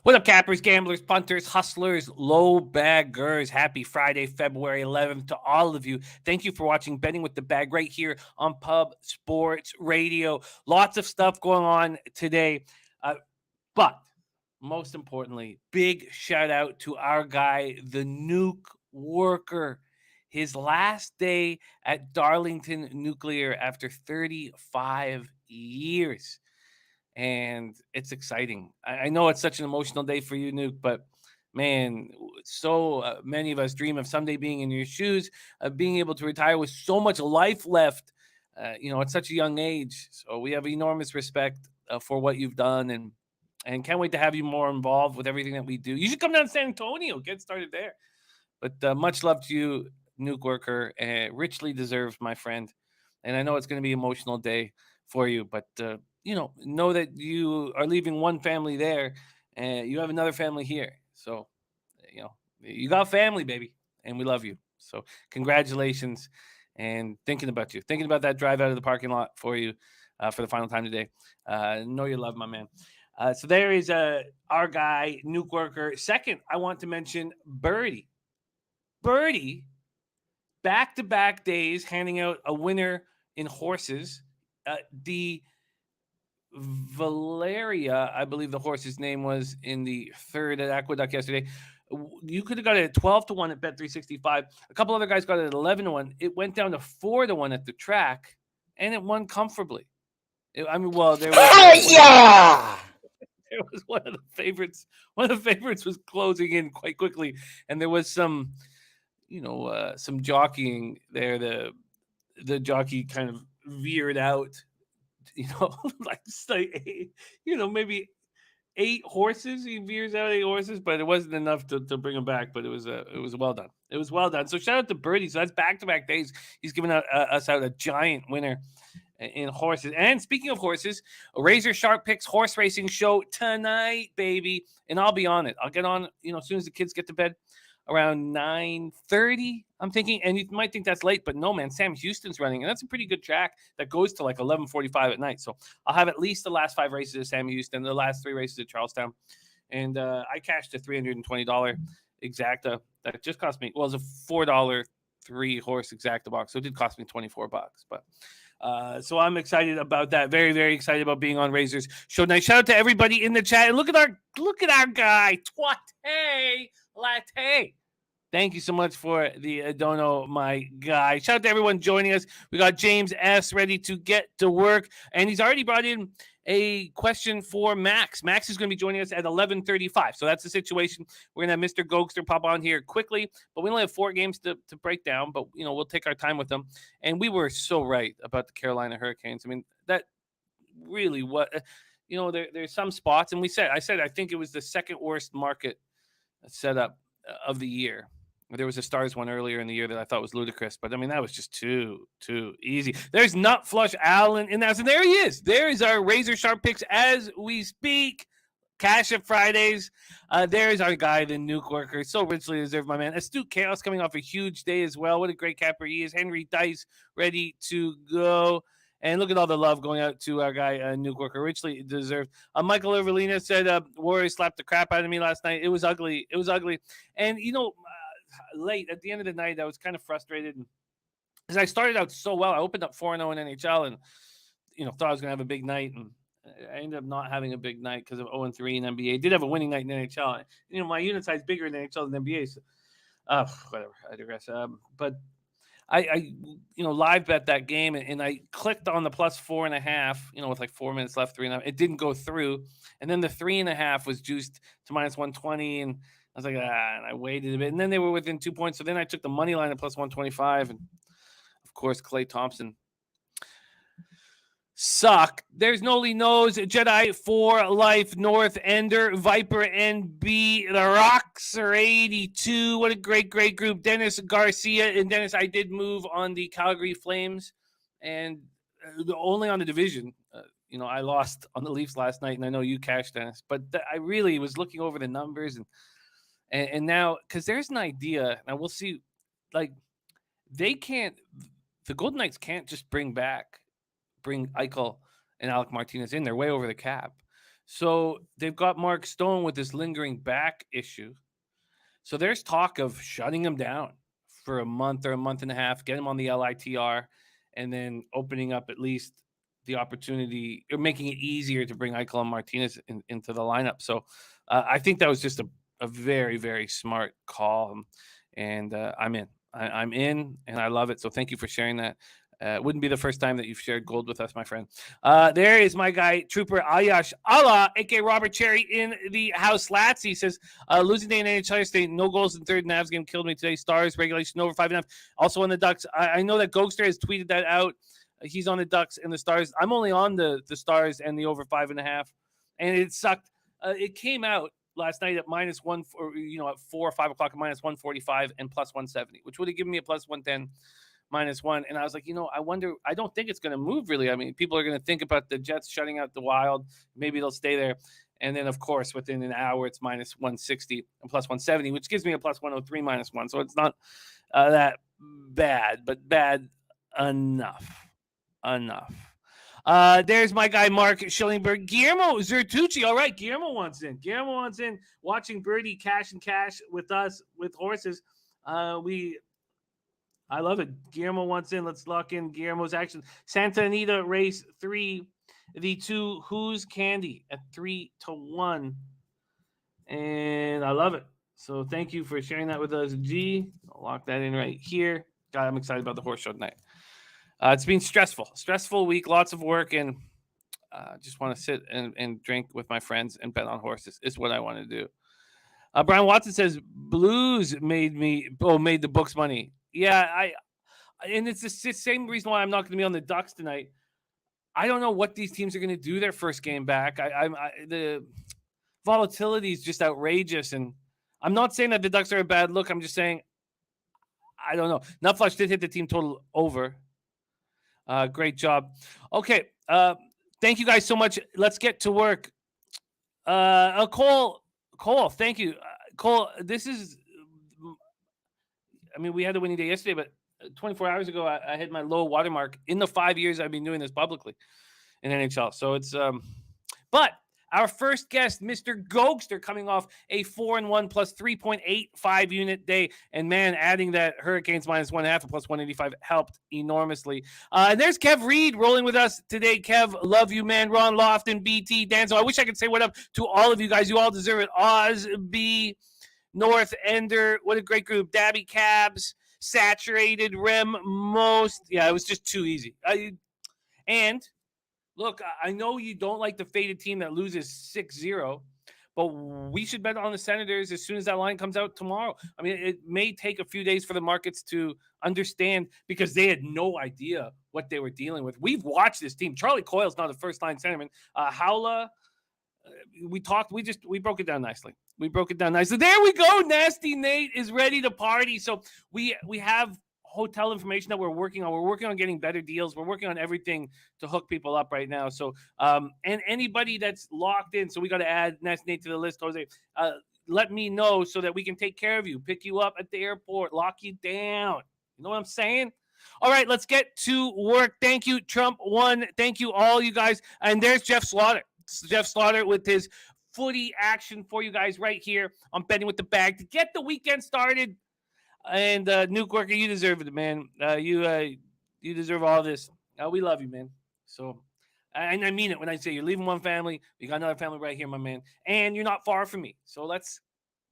What up, cappers, gamblers, punters, hustlers, low baggers? Happy Friday, February 11th to all of you. Thank you for watching Betting with the Bag right here on Pub Sports Radio. Lots of stuff going on today, but most importantly, big shout out to our guy, the Nuke Worker. His last day at Darlington Nuclear after 35 years. And it's exciting. I know it's such an emotional day for you, Nuke, but man, so many of us dream of someday being in your shoes, of being able to retire with so much life left, at such a young age. So we have enormous respect for what you've done, and can't wait to have you more involved with everything that we do. You should come down to San Antonio, get started there. But much love to you, Nuke Worker, richly deserved, my friend. And I know it's going to be an emotional day for you, but know that you are leaving one family there, and you have another family here. So, you got family, baby, and we love you. So, congratulations, and thinking about you, thinking about that drive out of the parking lot for you for the final time today. Know you love, my man. So there is our guy, Nuke Worker. Second, I want to mention Birdie. Birdie, back-to-back days, handing out a winner in horses. The Valeria, I believe the horse's name was, in the third at Aqueduct yesterday. You could have got it at 12-1 at Bet365. A couple other guys got it at 11-1. It went down to 4-1 at the track, and it won comfortably. There was there was one of the favorites. One of the favorites was closing in quite quickly, and there was some jockeying there. The jockey kind of veered out, maybe 8 horses. He veers out 8 horses, but it wasn't enough to bring him back. But it was well done. It was well done. So shout out to Birdie. So that's back-to-back days. He's giving us out a giant winner in horses. And speaking of horses, a Razor Sharp Picks horse racing show tonight, baby. And I'll be on it. I'll get on, as soon as the kids get to bed, around 9:30, I'm thinking. And you might think that's late, but no, man, Sam Houston's running, and that's a pretty good track that goes to like 11:45 at night. So I'll have at least the last 5 races of Sam Houston, the last 3 races at Charlestown. And I cashed a $320 exacta that just cost me, well, it was a $4 3-horse exacta box, so it did cost me $24. But so I'm excited about that. Very, very excited about being on Razor's show tonight. Shout out to everybody in the chat. And look at our guy, Twate Latte. Thank you so much for the Dono, my guy. Shout out to everyone joining us. We got James S. ready to get to work, and he's already brought in a question for Max. Max is going to be joining us at 11:35. So that's the situation. We're going to have Mr. Gogster pop on here quickly, but we only have 4 games to break down, but we'll take our time with them. And we were so right about the Carolina Hurricanes. I mean, that really there's some spots, and I said I think it was the second worst market setup of the year. There was a Stars one earlier in the year that I thought was ludicrous, but I mean, that was just too easy. There's Nut Flush Allen in that, and there he is. There is our Razor Sharp Picks as we speak. Cash It Fridays. There's our guy, the Nuke Worker. So richly deserved, my man. Astute Chaos coming off a huge day as well. What a great capper he is. Henry Dice ready to go. And look at all the love going out to our guy, Nuke Worker. Richly deserved. Michael Overlina said, Warriors slapped the crap out of me last night. It was ugly. And, late at the end of the night, I was kind of frustrated because I started out so well. I opened up 4-0 in NHL and, thought I was going to have a big night. And I ended up not having a big night because of 0-3 in NBA. I did have a winning night in NHL. My unit size bigger in NHL than NBA. So, whatever. I digress. But I live bet that game, and I clicked on the plus 4.5, with like 4 minutes left, 3.5. It didn't go through. And then the 3.5 was juiced to minus 120. And I was like, and I waited a bit. And then they were within 2 points. So then I took the money line at plus 125. And of course, Klay Thompson suck. There's Noli Knows, Jedi for Life, North Ender, Viper NB, The Rocks are 82. What a great group. Dennis Garcia. And Dennis, I did move on the Calgary Flames, and only on the division. I lost on the Leafs last night, and I know you cashed, Dennis. But I really was looking over the numbers, and now, because there's an idea, and we'll see, like, the Golden Knights can't just bring Eichel and Alec Martinez in. They're way over the cap. So they've got Mark Stone with this lingering back issue. So there's talk of shutting him down for a month or a month and a half, get him on the LITR, and then opening up at least the opportunity or making it easier to bring Eichel and Martinez into the lineup. So I think that was just a very, very smart call. And I'm in. I'm in, and I love it. So thank you for sharing that. It wouldn't be the first time that you've shared gold with us, my friend. There is my guy, Trooper Ayash Allah, aka Robert Cherry, in the house. Lats, he says, losing day in NHL yesterday, no goals in third. Navs game killed me today. Stars, regulation over 5.5. Also on the Ducks. I know that Gogster has tweeted that out. He's on the Ducks and the Stars. I'm only on the Stars and the over 5.5. And it sucked. It came out last night at -1, or at 4 or 5 o'clock at -145 and +170, which would have given me a +110. -1. And I was like, I wonder, I don't think it's going to move really. I mean, people are going to think about the Jets shutting out the Wild. Maybe they'll stay there. And then, of course, within an hour, it's -160 and +170, which gives me a +103 -1. So it's not that bad, but bad enough. There's my guy, Mark Schillingberg. Guillermo Zertucci. All right, Guillermo wants in. Watching Birdie cash with us with horses. I love it. Guillermo wants in. Let's lock in Guillermo's action. Santa Anita race 3. The 2 Who's Candy at 3-1. And I love it. So thank you for sharing that with us, G. I'll lock that in right here. God, I'm excited about the horse show tonight. It's been stressful week, lots of work, and just want to sit and drink with my friends and bet on horses is what I want to do. Brian Watson says Blues made the books money. Yeah, and it's the same reason why I'm not going to be on the Ducks tonight. I don't know what these teams are going to do their first game back. The volatility is just outrageous, and I'm not saying that the Ducks are a bad look. I'm just saying I don't know. Nutflush did hit the team total over. Great job. Okay, thank you guys so much. Let's get to work. Cole, thank you, Cole. This is. I mean, we had a winning day yesterday, but 24 hours ago, I hit my low watermark in the 5 years I've been doing this publicly in NHL. So it's, but our first guest, Mr. Gogster, coming off a 4-1 plus 3.85 unit day. And man, adding that Hurricanes -1.5 and +185 helped enormously. And there's Kev Reed rolling with us today. Kev, love you, man. Ron Lofton, BT, Danzo. I wish I could say what up to all of you guys. You all deserve it. Oz, B, North Ender, what a great group. Dabby Cabs, Saturated, Rem, Most. Yeah, it was just too easy. And look, I know you don't like the faded team that loses 6-0, but we should bet on the Senators as soon as that line comes out tomorrow. I mean, it may take a few days for the markets to understand because they had no idea what they were dealing with. We've watched this team. Charlie Coyle's not a first-line centerman. Howla, we broke it down nicely. There we go. Nasty Nate is ready to party. So we have hotel information that we're working on. We're working on getting better deals. We're working on everything to hook people up right now. So and anybody that's locked in, so we got to add Nasty Nate to the list, Jose. Let me know so that we can take care of you, pick you up at the airport, lock you down. You know what I'm saying? All right, let's get to work. Thank you, Trump One. Thank you, all you guys. And there's Jeff Slaughter. Jeff Slaughter with his footy action for you guys right here on Betting with the Bag to get the weekend started. And Nuke Worker, you deserve it, man. You deserve all this. We love you, man. So, and I mean it when I say you're leaving one family, you got another family right here, my man, and you're not far from me. So let's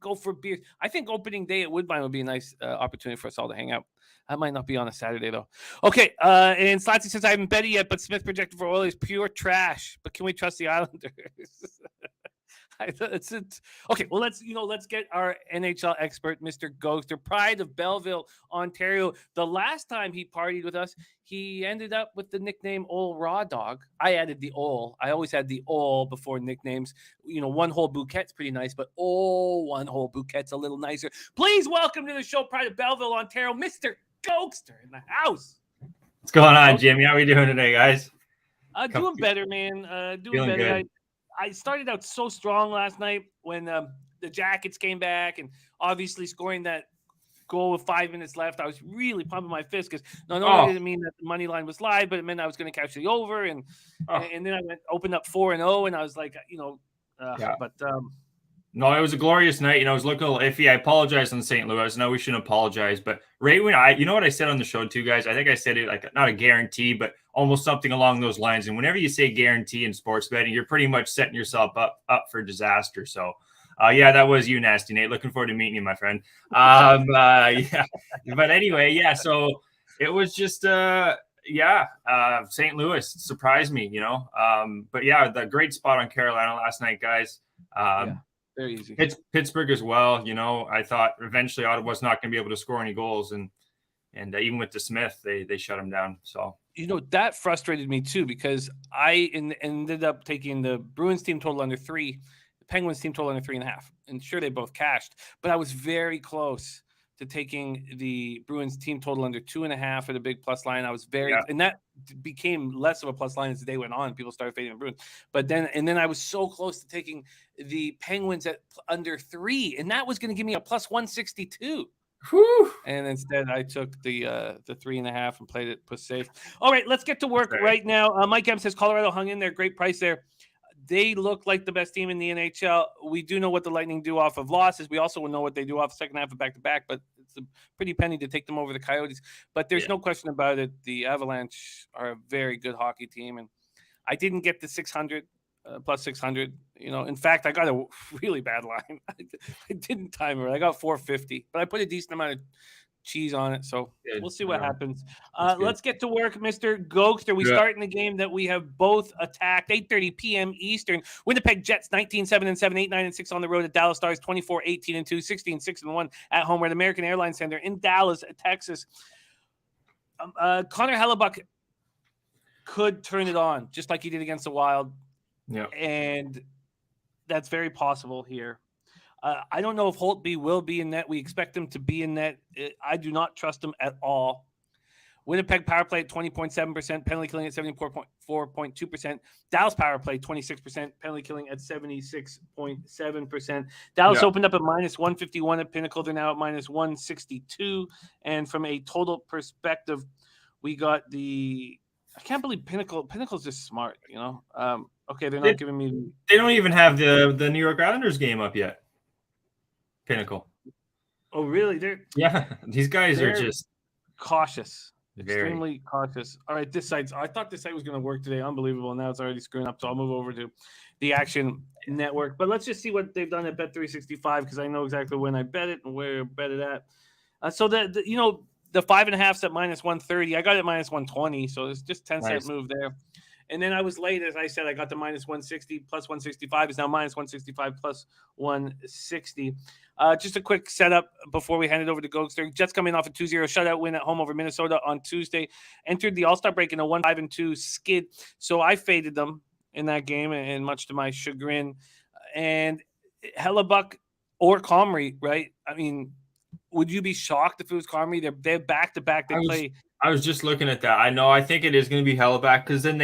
go for beers. I think opening day at Woodbine would be a nice opportunity for us all to hang out. I might not be on a Saturday, though. Okay, and Slatsy says, I haven't betted yet, but Smith projected for Oilers pure trash. But can we trust the Islanders? Okay, well, let's get our NHL expert, Mr. Gogster, pride of Belleville, Ontario. The last time he partied with us, he ended up with the nickname Ol Raw Dog. I added the Ol. I always had the Ol before nicknames. One whole bouquet's pretty nice, but one whole bouquet's a little nicer. Please welcome to the show, pride of Belleville, Ontario, Mr. Gogster in the house. What's going on, Jimmy? How are we doing today, guys? Doing better, man. Doing better. I started out so strong last night when the Jackets came back and obviously scoring that goal with 5 minutes left. I was really pumping my fist because not only did it mean that the money line was live, but it meant I was going to catch the over. And then I opened up 4-0, and I was like, Yeah. But No, it was a glorious night. I was looking a little iffy. I apologize on St. Louis. No, we shouldn't apologize. But right when you know what I said on the show too, guys? I think I said it like not a guarantee, but almost something along those lines. And whenever you say guarantee in sports betting, you're pretty much setting yourself up for disaster. So, yeah, that was you, Nasty Nate. Looking forward to meeting you, my friend. Yeah. But anyway, yeah. So it was just, St. Louis surprised me, But yeah, the great spot on Carolina last night, guys. Very easy. Pittsburgh as well. I thought eventually Ottawa's not going to be able to score any goals, and even with DeSmith, they shut him down. So that frustrated me too, because I ended up taking the Bruins team total under 3, the Penguins team total under 3.5, and sure they both cashed, but I was very close to taking the Bruins team total under 2.5 at a big plus line. I was and that became less of a plus line as the day went on. People started fading the Bruins, but then I was so close to taking the Penguins at under 3, and that was going to give me a plus 162. Whew. And instead, I took the 3.5 and played it safe. All right, let's get to work right now. Mike M says Colorado hung in there, great price there. They look like the best team in the NHL. We do know what the Lightning do off of losses. We also know what they do off the second half of back-to-back, but it's a pretty penny to take them over the Coyotes. But there's no question about it. The Avalanche are a very good hockey team, and I didn't get the 600, plus 600. In fact, I got a really bad line. I didn't time it. I got 450, but I put a decent amount of cheese on it, so we'll see what happens. Let's get to work, Mr. Gogster. We start in the game that we have both attacked. 8:30 p.m. Eastern. Winnipeg Jets 19-7-7, 8-9-6 on the road at Dallas Stars 24-18-2, 16-6-1 at home. We're at American Airlines Center in Dallas, Texas. Connor Hellebuck could turn it on just like he did against the Wild. Yeah, and that's very possible here. I don't know if Holtby will be in net. We expect him to be in net. I do not trust him at all. Winnipeg power play at 20.7%, penalty killing at 74.2%. Dallas power play 26%, penalty killing at 76.7%. Dallas opened up at minus 151 at Pinnacle. They're now at minus 162. And from a total perspective, we got I can't believe Pinnacle's just smart, Okay, they're not giving me. They don't even have the New York Islanders game up yet. Pinnacle. Oh, really? These guys are just cautious, extremely cautious. All right, I thought this site was going to work today. Unbelievable. Now it's already screwing up. So I'll move over to the Action Network. But let's just see what they've done at Bet365, because I know exactly when I bet it and where I bet it at. So the 5.5's at minus 130. I got it at minus 120. So it's just 10-cent move there. And then I was late, as I said, I got the minus 160 plus 165 is now minus 165 plus 160. Just a quick setup before we hand it over to Gogster. Jets coming off a 2-0 shutout win at home over Minnesota on Tuesday. Entered the All-Star break in a 1-5-2 skid. So I faded them in that game, and much to my chagrin. And Hellebuck or Comrie, right? I mean, would you be shocked if it was Comrie? They're back-to-back. They play. I was just looking at that. I think it is going to be Hellebuck, because then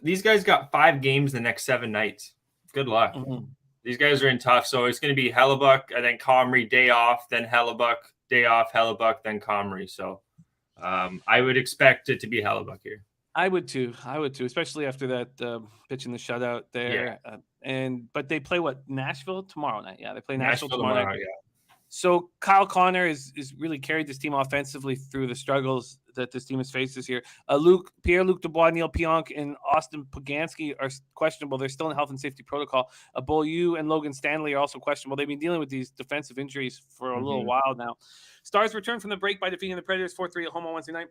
these guys got 5 games the next 7 nights. Good luck. Mm-hmm. These guys are in tough. So it's going to be Hellebuck and then Comrie, day off, then Hellebuck, day off, Hellebuck, then Comrie. So I would expect it to be Hellebuck here. I would too, especially after that pitching the shutout there. Yeah. But they play Nashville tomorrow night. Yeah, they play Nashville tomorrow night. Yeah. So Kyle Connor is really carried this team offensively through the struggles that this team has faced this year. Pierre-Luc Dubois, Neil Pionk, and Austin Poganski are questionable. They're still in health and safety protocol. Beaulieu and Logan Stanley are also questionable. They've been dealing with these defensive injuries for a little while now. Stars returned from the break by defeating the Predators 4-3 at home on Wednesday night.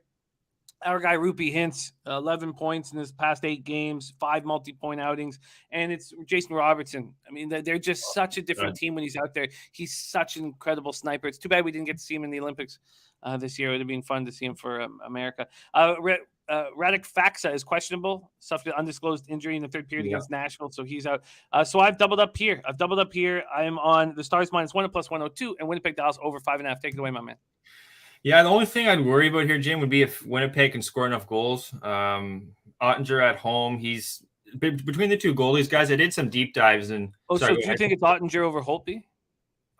Our guy Rupi Hintz, 11 points in his past 8 games, 5 multi-point outings, and it's Jason Robertson. I mean, they're just such a different team when he's out there. He's such an incredible sniper. It's too bad we didn't get to see him in the Olympics this year. It would have been fun to see him for America. Radek Faksa is questionable, suffered an undisclosed injury in the third period against Nashville, so he's out. So I've doubled up here. I am on the Stars minus 1 plus 102, and Winnipeg Dallas over 5.5. Take it away, my man. Yeah, the only thing I'd worry about here, Jim, would be if Winnipeg can score enough goals. Ottinger at home, he's between the two goalies, guys. I did some deep dives and. Oh, so do you think it's Ottinger over Holtby?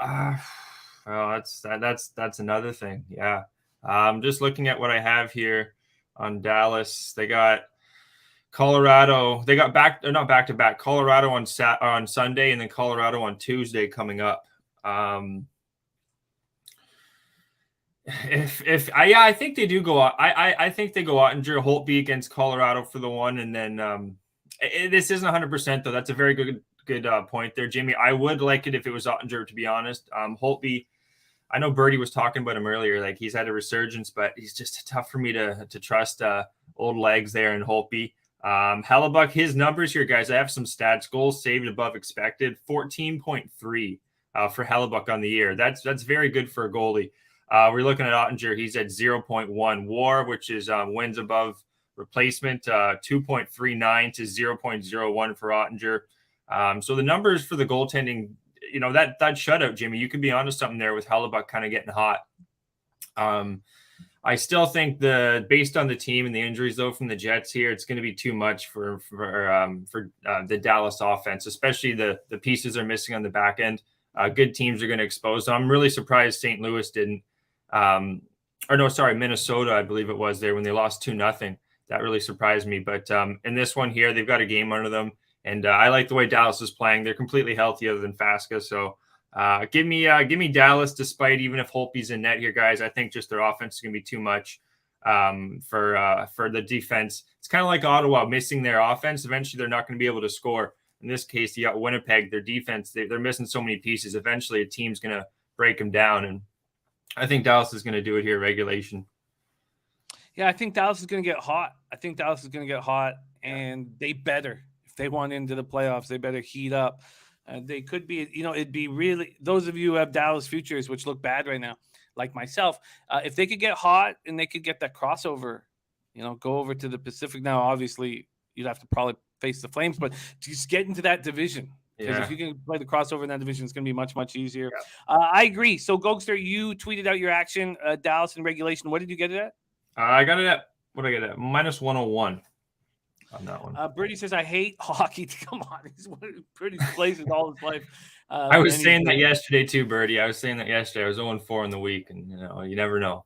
Well, that's another thing. Yeah, just looking at what I have here on Dallas, they got Colorado, they got back, or not back to back. Colorado on Sunday, and then Colorado on Tuesday coming up. I think they do go out. I think they go Ottinger, Holtby against Colorado for the one, and then this isn't 100% though. That's a very good point there, Jimmy. I would like it if it was Ottinger, to be honest. Holtby, I know Birdie was talking about him earlier. Like, he's had a resurgence, but he's just tough for me to trust old legs there in Holtby. Hellebuck, his numbers here, guys. I have some stats. Goals saved above expected, 14.3 for Hellebuck on the year. That's very good for a goalie. We're looking at Ottinger. He's at 0.1 WAR, which is wins above replacement, 2.39 to 0.01 for Ottinger. So the numbers for the goaltending, that shutout, Jimmy, you could be onto something there with Hellebuck kind of getting hot. I still think based on the team and the injuries though from the Jets here, it's going to be too much for the Dallas offense, especially the pieces they're missing on the back end. Good teams are going to expose them. I'm really surprised St. Louis didn't. Minnesota, I believe it was there when they lost 2-0. That really surprised me. But in this one here, they've got a game under them, and I like the way Dallas is playing. They're completely healthy other than Fasca, so. Give me Dallas, despite even if Holtby's in net here, guys. I think just their offense is going to be too much for the defense. It's kind of like Ottawa missing their offense. Eventually, they're not going to be able to score. In this case, you got Winnipeg, their defense. They're missing so many pieces. Eventually, a team's going to break them down, and I think Dallas is going to do it here, regulation. Yeah, I think Dallas is going to get hot. And they better. If they want into the playoffs, they better heat up. They could be, it'd be really, those of you who have Dallas futures, which look bad right now, like myself, if they could get hot and they could get that crossover, go over to the Pacific. Now, obviously, you'd have to probably face the Flames, but just get into that division. Because if you can play the crossover in that division, it's going to be much, much easier. Yeah. I agree. So, Gogster, you tweeted out your action, Dallas in regulation. What did you get it at? I got it at, what did I get it at? -101. On that one. Brady says, I hate hockey. Come on. He's one of Brady's places all his life. I was saying that yesterday too, Birdie. I was saying that yesterday. I was 0-4 in the week, and you never know.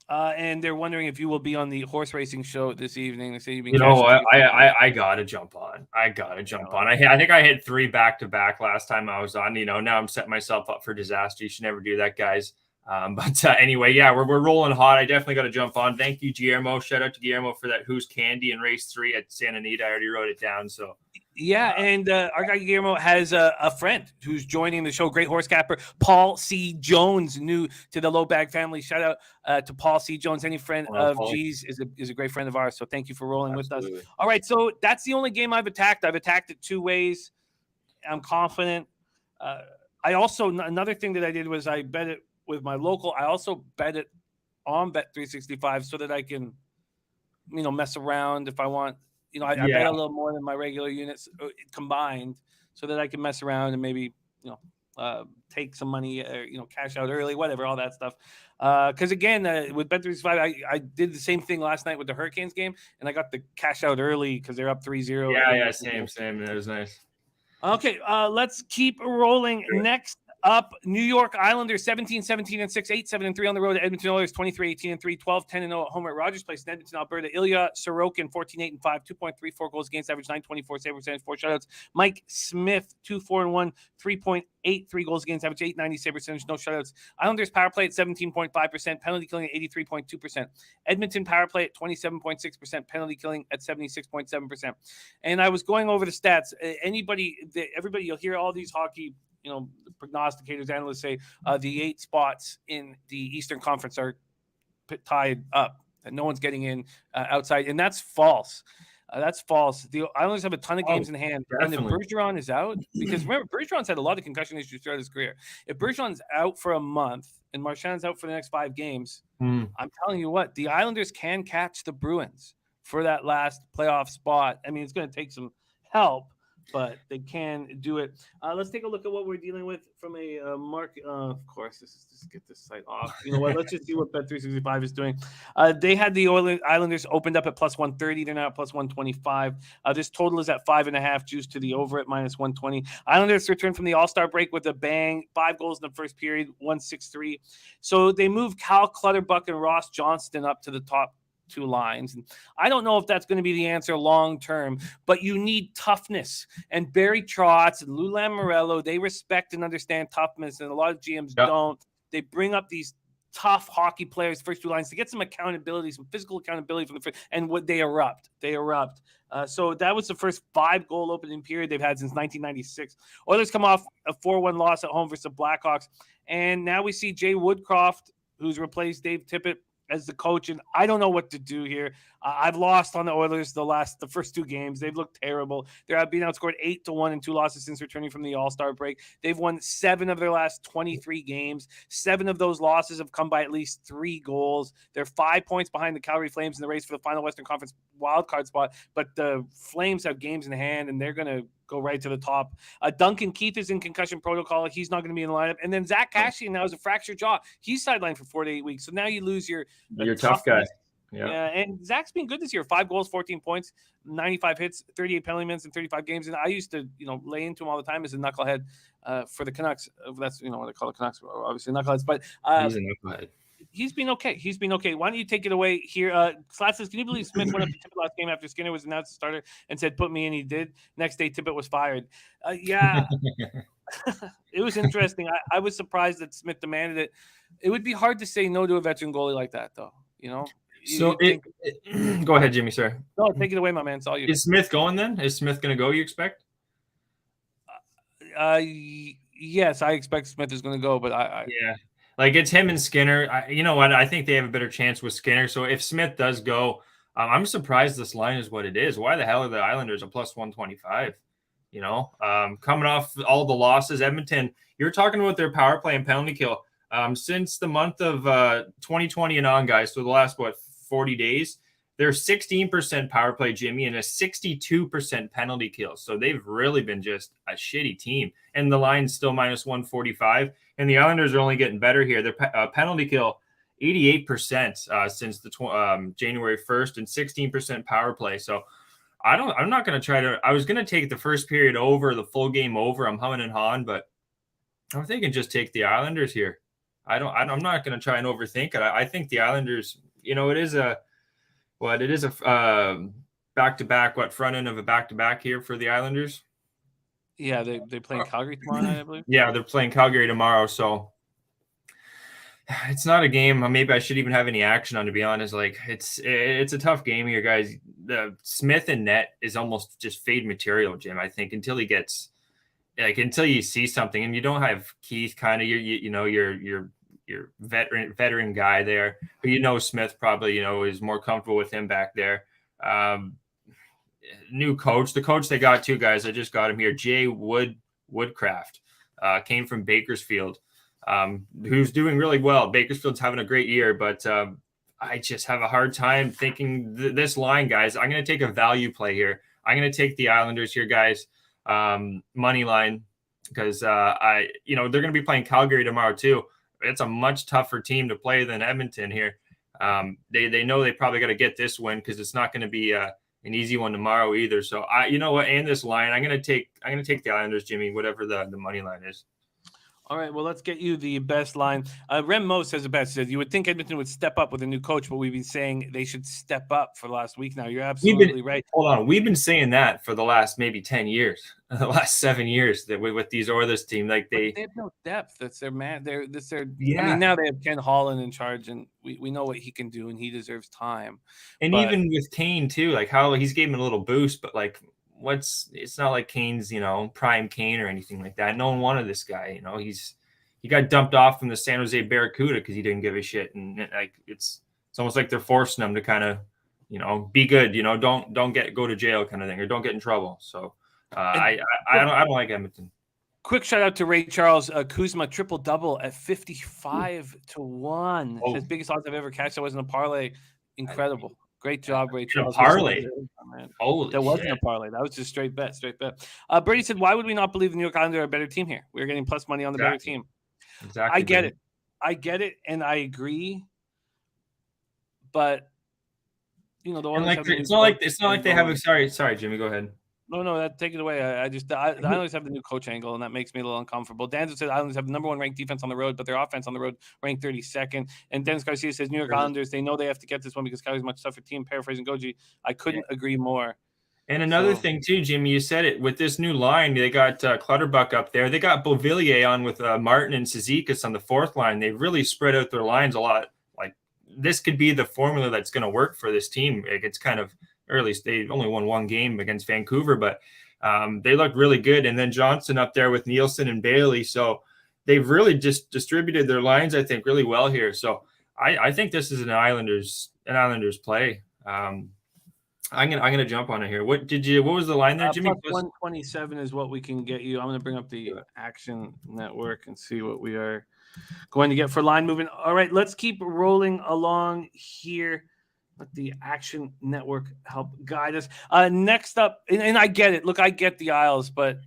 And they're wondering if you will be on the horse racing show this evening. They say you've been I gotta jump on. I think I hit 3 back-to-back last time I was on. Now I'm setting myself up for disaster. You should never do that, guys. But anyway, yeah, we're rolling hot. I definitely got to jump on. Thank you, Guillermo. Shout out to Guillermo for that Who's Candy in race 3 at Santa Anita. I already wrote it down. So yeah, and our guy Guillermo has a friend who's joining the show. Great horse capper, Paul C. Jones, new to the Low Bag family. Shout out to Paul C. Jones. Any friend of G's is a great friend of ours. So thank you for rolling with us. All right, so that's the only game I've attacked. I've attacked it 2 ways. I'm confident. I also, another thing that I did was I bet it with my local. I also bet it on Bet365 so that I can, mess around if I want. I bet a little more than my regular units combined so that I can mess around and maybe, take some money or, cash out early, whatever, all that stuff. Because again, with Bet365, I did the same thing last night with the Hurricanes game, and I got the cash out early because they're up 3-0. Yeah, same. That was nice. Okay, let's keep rolling. Sure. Next up, New York Islanders 17-17-6, 8-7-3 on the road at Edmonton Oilers, 23-18-3, 12-10-0 at home at Rogers Place in Edmonton, Alberta. Ilya Sorokin 14-8-5, 2.34 goals against average, 924 save percentage, 4 shutouts. Mike Smith 2-4-1, 3.83 goals against average, 890 save percentage, no shutouts. Islanders power play at 17.5%, penalty killing at 83.2%. Edmonton power play at 27.6%, penalty killing at 76.7%. And I was going over the stats. Everybody, you'll hear all these hockey prognosticators, analysts say the 8 spots in the Eastern Conference are tied up and no one's getting in outside. And that's false. The Islanders have a ton of games in hand. Definitely. And if Bergeron is out, because remember, Bergeron's had a lot of concussion issues throughout his career. If Bergeron's out for a month and Marchand's out for the next 5 games, I'm telling you what, the Islanders can catch the Bruins for that last playoff spot. I mean, it's going to take some help, but they can do it. Let's take a look at what we're dealing with from a market. Of course, just get this site off. You know what? Let's just see what Bet365 is doing. They had the Islanders opened up at +130. They're now at +125. This total is at 5.5, juice to the over at -120. Islanders returned from the All-Star break with a bang. 5 goals in the first period, 163. So they moved Cal Clutterbuck and Ross Johnston up to the top two lines. And I don't know if that's going to be the answer long term, but you need toughness. And Barry Trotz and Lou Lamoriello, they respect and understand toughness, and a lot of GMs don't. They bring up these tough hockey players, first two lines, to get some accountability, some physical accountability from the first, and what they erupt. So that was the first 5-goal opening period they've had since 1996. Oilers come off a 4-1 loss at home versus the Blackhawks, and now we see Jay Woodcroft, who's replaced Dave Tippett as the coach, and I don't know what to do here. I've lost on the Oilers the first 2 games. They've looked terrible. They're being outscored 8-1 in 2 losses since returning from the All-Star break. They've won 7 of their last 23 games. 7 of those losses have come by at least 3 goals. They're 5 points behind the Calgary Flames in the race for the final Western Conference wildcard spot, but the Flames have games in hand, and they're going to go right to the top. Duncan Keith is in concussion protocol. He's not going to be in the lineup. And then Zach Cassian now has a fractured jaw. He's sidelined for 4 to 8 weeks. So now you lose your tough guy. Yeah, and Zach's been good this year. 5 goals, 14 points, 95 hits, 38 penalty minutes in 35 games. And I used to, lay into him all the time as a knucklehead for the Canucks. That's, what they call the Canucks, obviously knuckleheads. But he's a knucklehead. He's been okay. Why don't you take it away here? Slat says, can you believe Smith went up to Tippett last game after Skinner was announced as starter and said, put me in? He did. Next day, Tippett was fired. Yeah. It was interesting. I was surprised that Smith demanded it. It would be hard to say no to a veteran goalie like that, though. Go ahead, Jimmy, sir. No, take it away, my man. It's all you. Is Smith going then? Is Smith going to go, you expect? Yes, I expect Smith is going to go, but yeah. Like, it's him and Skinner. You know what? I think they have a better chance with Skinner. So if Smith does go, I'm surprised this line is what it is. Why the hell are the Islanders a plus 125? Coming off all the losses, Edmonton, you're talking about their power play and penalty kill. Since the month of 2020 and on, guys, so the last, 40 days, they're 16% power play, Jimmy, and a 62% penalty kill. So they've really been just a shitty team. And the line's still minus 145. And the Islanders are only getting better here. Their penalty kill, 88% since the January 1st, and 16% power play. So I'm not going to try to. I was going to take the first period over, the full game over. I'm humming and hawing, but I'm thinking just take the Islanders here. I'm not going to try and overthink it. I think the Islanders, it is a back-to-back, front end of a back-to-back here for the Islanders. Yeah, they playing Calgary tomorrow night, I believe. Yeah, they're playing Calgary tomorrow, so it's not a game maybe I should even have any action on, to be honest. Like, it's a tough game here, guys. The Smith and net is almost just fade material, Jim. I think until you see something, and you don't have Keith, kind of your veteran guy there, but Smith probably is more comfortable with him back there. New coach, the coach they got, 2 guys. I just got him here. Jay Woodcraft came from Bakersfield, who's doing really well. Bakersfield's having a great year, but I just have a hard time thinking this line, guys. I'm going to take a value play here. I'm going to take the Islanders here, guys. Money line, because they're going to be playing Calgary tomorrow too. It's a much tougher team to play than Edmonton here. They know they probably got to get this win, because it's not going to be an easy one tomorrow either. So and this line, I'm going to take the Islanders, Jimmy, whatever the money line is. All right, well, let's get you the best line. Rem Mo says the best. Says, you would think Edmonton would step up with a new coach, but we've been saying they should step up for the last week now. You're absolutely right. Hold on. We've been saying that for the last maybe 10 years, the last 7 years, that with these Oilers team, they have no depth. That's their man. Yeah. I mean, now they have Ken Holland in charge, and we know what he can do, and he deserves time. And even with Kane too, like how he's gave him a little boost, but like it's not like Kane's, prime Kane or anything like that. No one wanted this guy, he got dumped off from the San Jose Barracuda because he didn't give a shit. And like, it's almost like they're forcing him to kind of, be good, don't go to jail kind of thing, or don't get in trouble. So I don't like Edmonton. Quick shout out to Ray Charles. Kuzma triple double at 55-1. Oh. His biggest odds I've ever cashed. That wasn't a parlay. Incredible. Great job, Ray Charles. Parlay. That wasn't a parlay. That was just straight bet. Brady said, why would we not believe the New York Islanders are a better team here? We're getting plus money on the better team. Exactly. I get it, and I agree. But it's not like they have a sorry, Jimmy, go ahead. No, take it away. The Islanders have the new coach angle, and that makes me a little uncomfortable. Danzo said Islanders have the number 1 ranked defense on the road, but their offense on the road ranked 32nd. And Dennis Garcia says New York Islanders, they know they have to get this one because Calgary's a much tougher team. Paraphrasing Goji, I couldn't agree more. And another thing too, Jimmy, you said it, with this new line, they got Clutterbuck up there. They got Beauvillier on with Martin and Cizikas on the fourth line. They've really spread out their lines a lot. Like, this could be the formula that's going to work for this team. It's kind of early. They only won 1 game against Vancouver, but they look really good. And then Johnson up there with Nielsen and Bailey. So they've really just distributed their lines, I think, really well here. So I think this is an Islanders play. I'm gonna jump on it here. What was the line there, Jimmy? Plus 127 is what we can get you. I'm gonna bring up the Action Network and see what we are going to get for line movement. All right, let's keep rolling along here. Let the Action Network help guide us. Next up, and I get it. Look, I get the Isles, but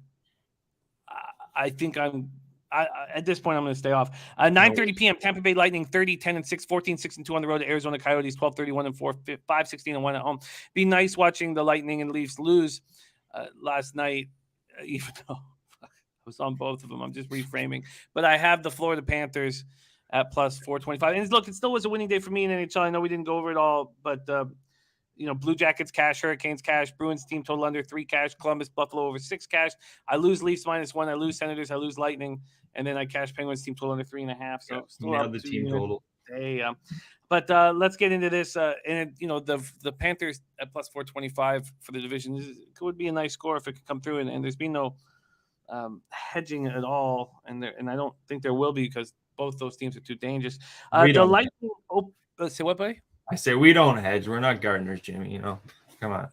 I think at this point, I'm going to stay off. 9:30 p.m. Tampa Bay Lightning 30-10-6, 14-6-2 on the road to Arizona Coyotes 12-31-4, 5-16-1 at home. Be nice watching the Lightning and Leafs lose last night, even though I was on both of them. I'm just reframing, but I have the Florida Panthers at plus 425. And look, it still was a winning day for me in NHL. I know we didn't go over it all, but Blue Jackets cash, Hurricanes cash, Bruins team total under 3 cash, Columbus, Buffalo over 6 cash. I lose Leafs -1, I lose Senators, I lose Lightning, and then I cash Penguins team total under 3.5. So still up the to team total. But let's get into this. The Panthers at plus 425 for the division would be a nice score if it could come through. And there's been no hedging at all, and I don't think there will be because both those teams are too dangerous. The Lightning. Say what, buddy? I say we don't hedge. We're not gardeners, Jimmy. Come on.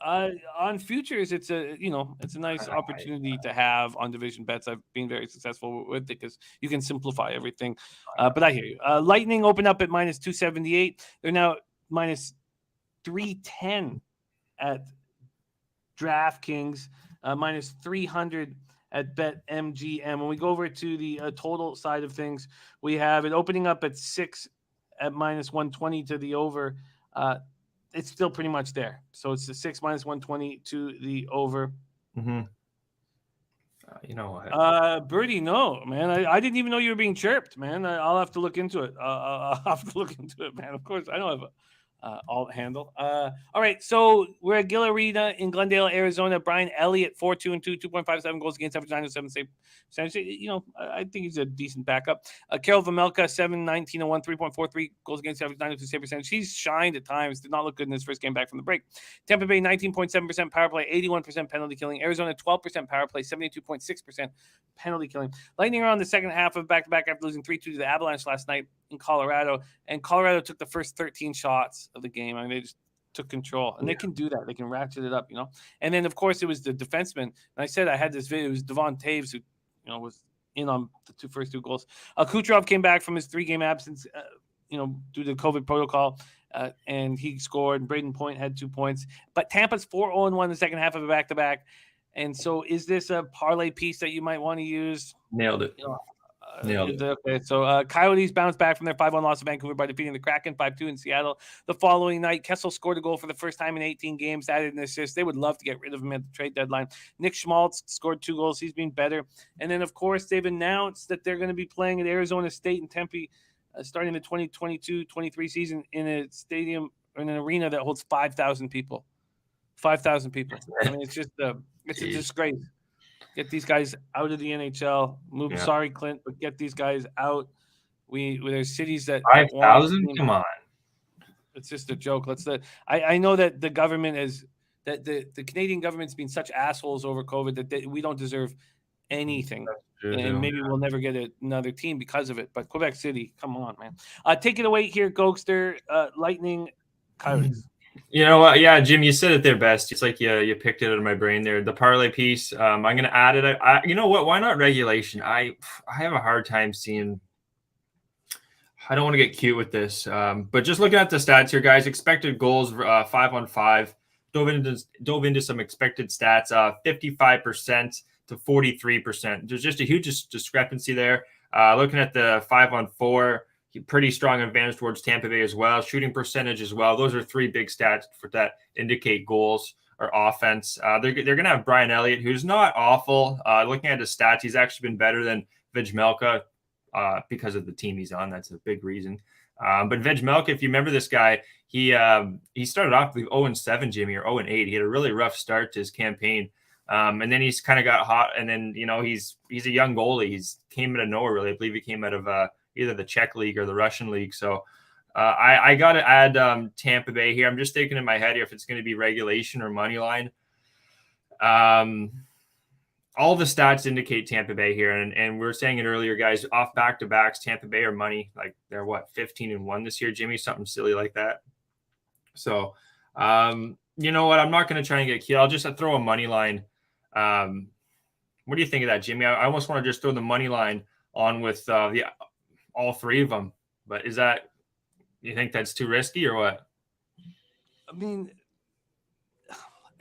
On futures, it's a nice opportunity to have on division bets. I've been very successful with it because you can simplify everything. But I hear you. Lightning open up at -278. They're now -310 at DraftKings, -300 at BetMGM. When we go over to the total side of things, we have it opening up at 6 at -120 to the over. It's still pretty much there. So it's the 6 -120 to the over. Mm-hmm. You know what? Birdie, no, man. I didn't even know you were being chirped, man. I'll have to look into it. I'll have to look into it, man. Of course, I don't have a alt handle. All right, so we're at Gila Arena in Glendale, Arizona. Brian Elliott, 4-2-2, 2.57 goals against average, 907 save percentage. I think he's a decent backup. Karel Vejmelka, 7-19-1, 3.43 goals against average, 902 save percentage. He's shined at times. Did not look good in his first game back from the break. Tampa Bay, 19.7% power play, 81% penalty killing. Arizona, 12% power play, 72.6% penalty killing. Lightning are on the second half of back-to-back after losing 3-2 to the Avalanche last night in Colorado, and Colorado took the first 13 shots of the game. I mean, they just took control, and they can do that. They can ratchet it up, And then, of course, it was the defenseman. And I said I had this video. It was Devon Taves who, was in on the first two goals. Kucherov came back from his 3-game absence, due to COVID protocol, and he scored. Braden Point had 2 points. But Tampa's 4-0-1 in the second half of a back-to-back. And so is this a parlay piece that you might want to use? Nailed it. Nailed it. Okay, so Coyotes bounced back from their 5-1 loss to Vancouver by defeating the Kraken 5-2 in Seattle. The following night, Kessel scored a goal for the first time in 18 games, added an assist. They would love to get rid of him at the trade deadline. Nick Schmaltz scored 2 goals. He's been better. And then, of course, they've announced that they're going to be playing at Arizona State in Tempe starting the 2022-23 season in a stadium, in an arena that holds 5,000 people. 5,000 people. I mean, it's just it's a disgrace. Get these guys out of the NHL. Sorry, Clint, but get these guys out. There's cities that 5,000. Come on, it's just a joke. I know that the government the Canadian government's been such assholes over COVID that we don't deserve anything, and maybe we'll never get another team because of it. But Quebec City, come on, man. Take it away here, Gogster. Lightning, Coyotes. You know what? Yeah, Jim, you said it there best. It's like you picked it out of my brain there. The parlay piece. I'm going to add it. You know what? Why not regulation? I have a hard time seeing. I don't want to get cute with this, but just looking at the stats here, guys. Expected goals, 5-on-5. Dove into some expected stats. 55% to 43%. There's just a huge discrepancy there. Looking at the 5-on-4. Pretty strong advantage towards Tampa Bay as well. Shooting percentage as well. Those are 3 big stats that indicate goals or offense. They're going to have Brian Elliott, who's not awful. Looking at his stats, he's actually been better than Vejmelka because of the team he's on. That's a big reason. But Vejmelka, if you remember this guy, he started off with 0-7, Jimmy, or 0-8. He had a really rough start to his campaign. And then he's kind of got hot. And then, he's a young goalie. He's came out of nowhere, really. I believe he came out of either the Czech league or the Russian league. So I got to add Tampa Bay here. I'm just thinking in my head here if it's going to be regulation or money line. All the stats indicate Tampa Bay here. And we were saying it earlier, guys, off back-to-backs, Tampa Bay are money. Like they're 15-1 this year, Jimmy, something silly like that. So, you know what? I'm not going to try and get killed. I'll just throw a money line. What do you think of that, Jimmy? I almost want to just throw the money line on with all three of them. But you think that's too risky or what? I mean,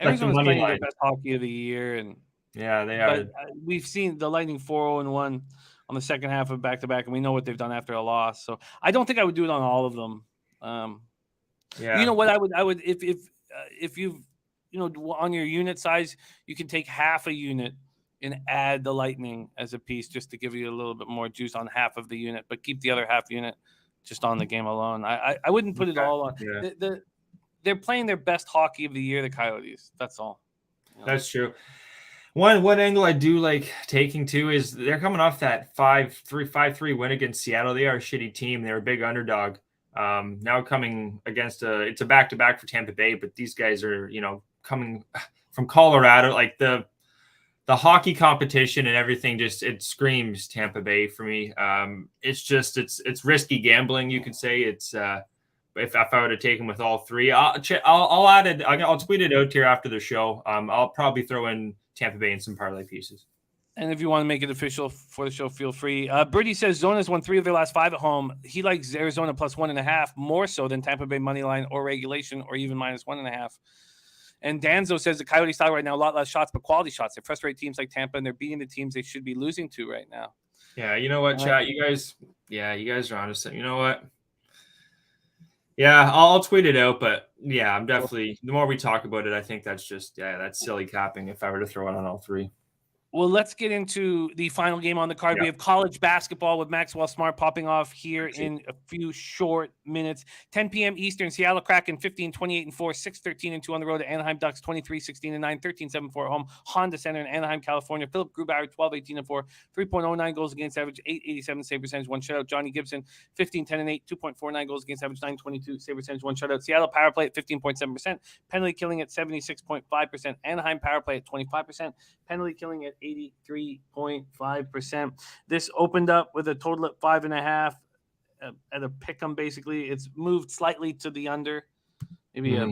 Arizona's playing their best hockey of the year, and yeah, they are. But we've seen the Lightning 4-0-1 on the second half of back-to-back, and we know what they've done after a loss. So I don't think I would do it on all of them. Yeah. You know what I would if you've on your unit size, you can take half a unit and add the Lightning as a piece just to give you a little bit more juice on half of the unit, but keep the other half unit just on the game alone. I wouldn't put it all on. Yeah. They're playing their best hockey of the year, the Coyotes. That's all. That's true. One angle I do like taking too is they're coming off that 5-3 win against Seattle. They are a shitty team. They're a big underdog. Now coming against it's a back-to-back for Tampa Bay, but these guys are, coming from Colorado. Like the hockey competition and everything, it screams Tampa Bay for me. It's risky gambling, you could say. It's if I were to take them with all three, I'll add it. I'll tweet it out here after the show. I'll probably throw in Tampa Bay and some parlay pieces. And if you want to make it official for the show, feel free. Birdie says Zona's won 3 of their last 5 at home. He likes Arizona plus 1.5 more so than Tampa Bay money line or regulation or even minus 1.5. And Danzo says the Coyote style right now, a lot less shots, but quality shots. They frustrate teams like Tampa, and they're beating the teams they should be losing to right now. Yeah, you know what, chat? You guys are honest. You know what? Yeah, I'll tweet it out, but yeah, I'm definitely, the more we talk about it, I think that's that's silly capping if I were to throw it on all three. Well, let's get into the final game on the card. Yeah. We have college basketball with Maxwell Smart popping off here in a few short minutes. 10 p.m. Eastern, Seattle Kraken 15-28-4, 6-13-2 on the road to Anaheim Ducks 23-16-9, 13-7-4 at home. Honda Center in Anaheim, California. Philip Grubauer 12-18-4, 3.09 goals against average, 887 save percentage, 1 shutout. Johnny Gibson 15-10-8, 2.49 goals against average, 922 save percentage, 1 shutout. Seattle power play at 15.7%, penalty killing at 76.5%. Anaheim power play at 25%, penalty killing at 83.5%. This opened up with a total at 5.5 at a pick'em. Basically, it's moved slightly to the under, maybe a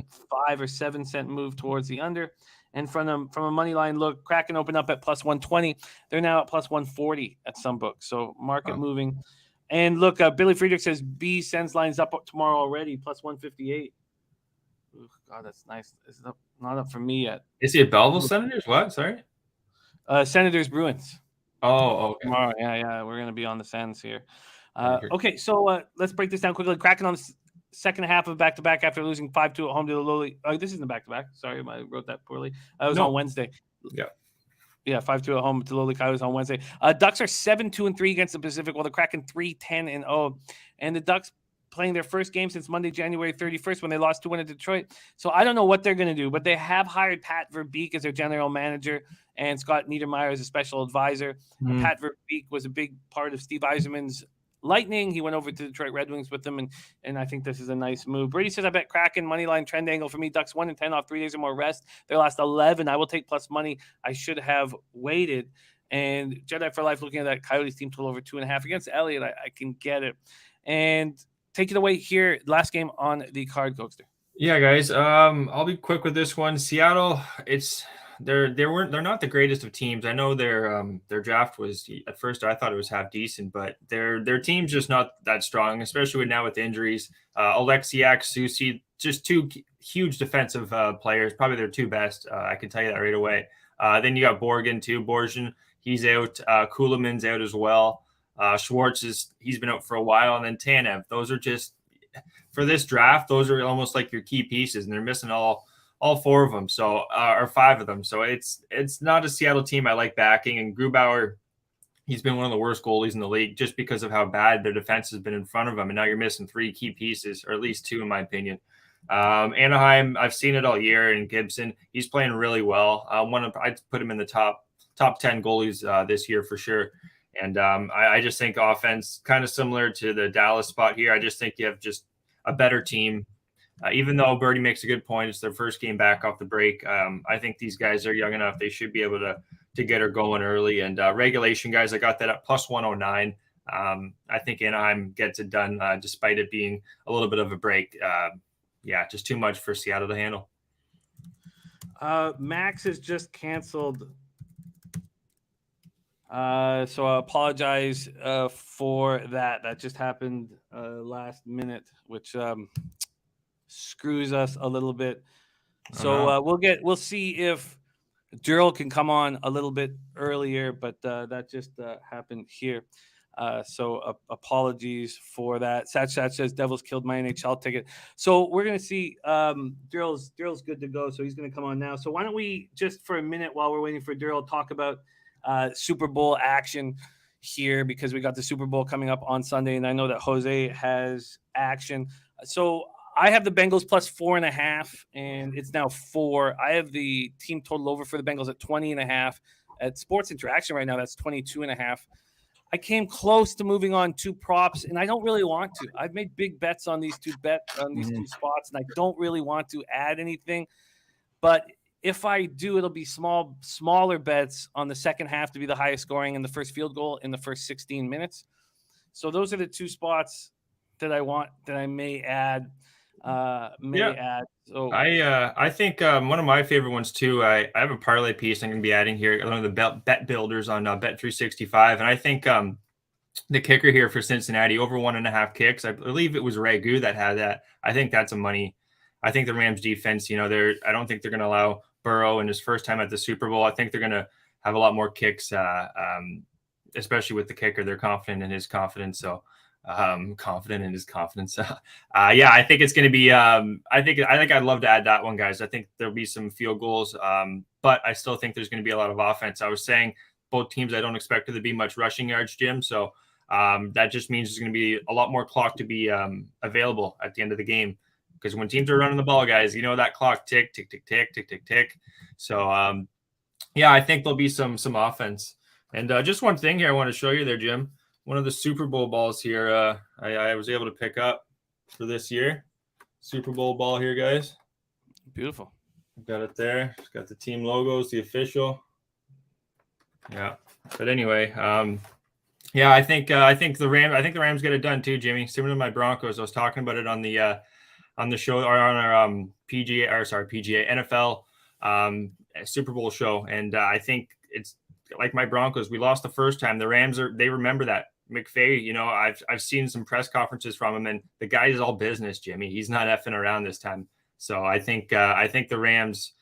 5 or 7 cent move towards the under. And from a money line look, Kraken opened up at plus 120. They're now at plus 140 at some books. So market moving. And look, Billy Friedrich says B sends lines up tomorrow already, plus 158. Ooh, God, that's nice. It's not up for me yet. Is he at Belleville Senators? What? Sorry. Senators Bruins. Oh, okay. Tomorrow, yeah. We're going to be on the Sens here. Okay, so let's break this down quickly. Kraken on the second half of back-to-back after losing 5-2 at home to the lowly. This isn't back-to-back. Sorry, I wrote that poorly. It was on Wednesday. Yeah, 5-2 at home to lowly Coyotes on Wednesday. Ducks are 7-2-3 against the Pacific, while the Kraken 3-10-0. And the Ducks playing their first game since Monday, January 31st, when they lost 2-1 to Detroit. So I don't know what they're going to do, but they have hired Pat Verbeek as their general manager and Scott Niedermayer as a special advisor. Pat Verbeek was a big part of Steve Yzerman's Lightning. He went over to the Detroit Red Wings with them, and I think this is a nice move. Brady says, I bet Kraken moneyline trend angle for me. Ducks 1-10 off 3 days or more rest. Their last 11. I will take plus money. I should have waited. And Jedi for Life looking at that Coyotes team total over 2.5 against Elliott. I can get it. And take it away here. Last game on the card, Gogster. Yeah, guys. I'll be quick with this one. Seattle, they're not the greatest of teams. I know their draft was, at first I thought it was half decent, but their team's just not that strong, especially now with injuries. Alexiak, Susi, just 2 huge defensive players, probably their 2 best. I can tell you that right away. Then you got Borgen too. Borgen, he's out. Kuhlman's out as well. Schwartz he's been out for a while, and then Tanev. Those are just, for this draft, those are almost like your key pieces, and they're missing all all 4 of them. So, or 5 of them. So it's not a Seattle team I like backing. And Grubauer, he's been one of the worst goalies in the league just because of how bad their defense has been in front of him. And now you're missing 3 key pieces, or at least 2, in my opinion. Anaheim, I've seen it all year. And Gibson, he's playing really well. I'd put him in the top 10 goalies this year for sure. And I just think offense, kind of similar to the Dallas spot here. I just think you have just a better team. Even though Birdie makes a good point, it's their first game back off the break. I think these guys are young enough; they should be able to get her going early. And regulation, guys, I got that at plus 109. I think Anaheim gets it done despite it being a little bit of a break. Just too much for Seattle to handle. Max has just canceled. So I apologize for that. That just happened last minute, which screws us a little bit. So we'll see if Derl can come on a little bit earlier, but that just happened here. So apologies for that. Satch says Devils killed my NHL ticket. So we're gonna see. Derl's good to go, so he's gonna come on now. So why don't we just for a minute while we're waiting for Derl talk about Super Bowl action here, because we got the Super Bowl coming up on Sunday, and I know that Jose has action. So I have the Bengals plus 4.5, and it's now 4. I have the team total over for the Bengals at 20.5. At Sports Interaction right now, that's 22.5. I came close to moving on 2 props, and I don't really want to. I've made big bets on these 2 2 spots, and I don't really want to add anything. But if I do, it'll be smaller bets on the second half to be the highest scoring and the first field goal in the first 16 minutes. So those are the 2 spots that I want, that I may add. So I think one of my favorite ones too. I have a parlay piece I'm going to be adding here. One of the bet builders on Bet365, and I think the kicker here for Cincinnati over 1.5 kicks. I believe it was Ragu that had that. I think that's a money. I think the Rams defense, I don't think they're going to allow Burrow in his first time at the Super Bowl. I think they're going to have a lot more kicks, especially with the kicker. They're confident in his confidence. So confident in his confidence. I think it's going to be, I think I'd love to add that one, guys. I think there'll be some field goals, but I still think there's going to be a lot of offense. I was saying both teams, I don't expect there to be much rushing yards, Jim. So that just means there's going to be a lot more clock to be available at the end of the game. Because when teams are running the ball, guys, that clock tick, tick, tick, tick, tick, tick, tick. So, I think there'll be some offense. And just one thing here I want to show you there, Jim. One of the Super Bowl balls here I was able to pick up for this year. Super Bowl ball here, guys. Beautiful. Got it there. It's got the team logos, the official. Yeah. But anyway, I think the Rams get it done too, Jimmy. Similar to my Broncos. I was talking about it on the show, or on our PGA NFL Super Bowl show, and I think it's like my Broncos. We lost the first time. The Rams they remember that. McVay, I've seen some press conferences from him, and the guy is all business, Jimmy. He's not effing around this time. So I think the Rams.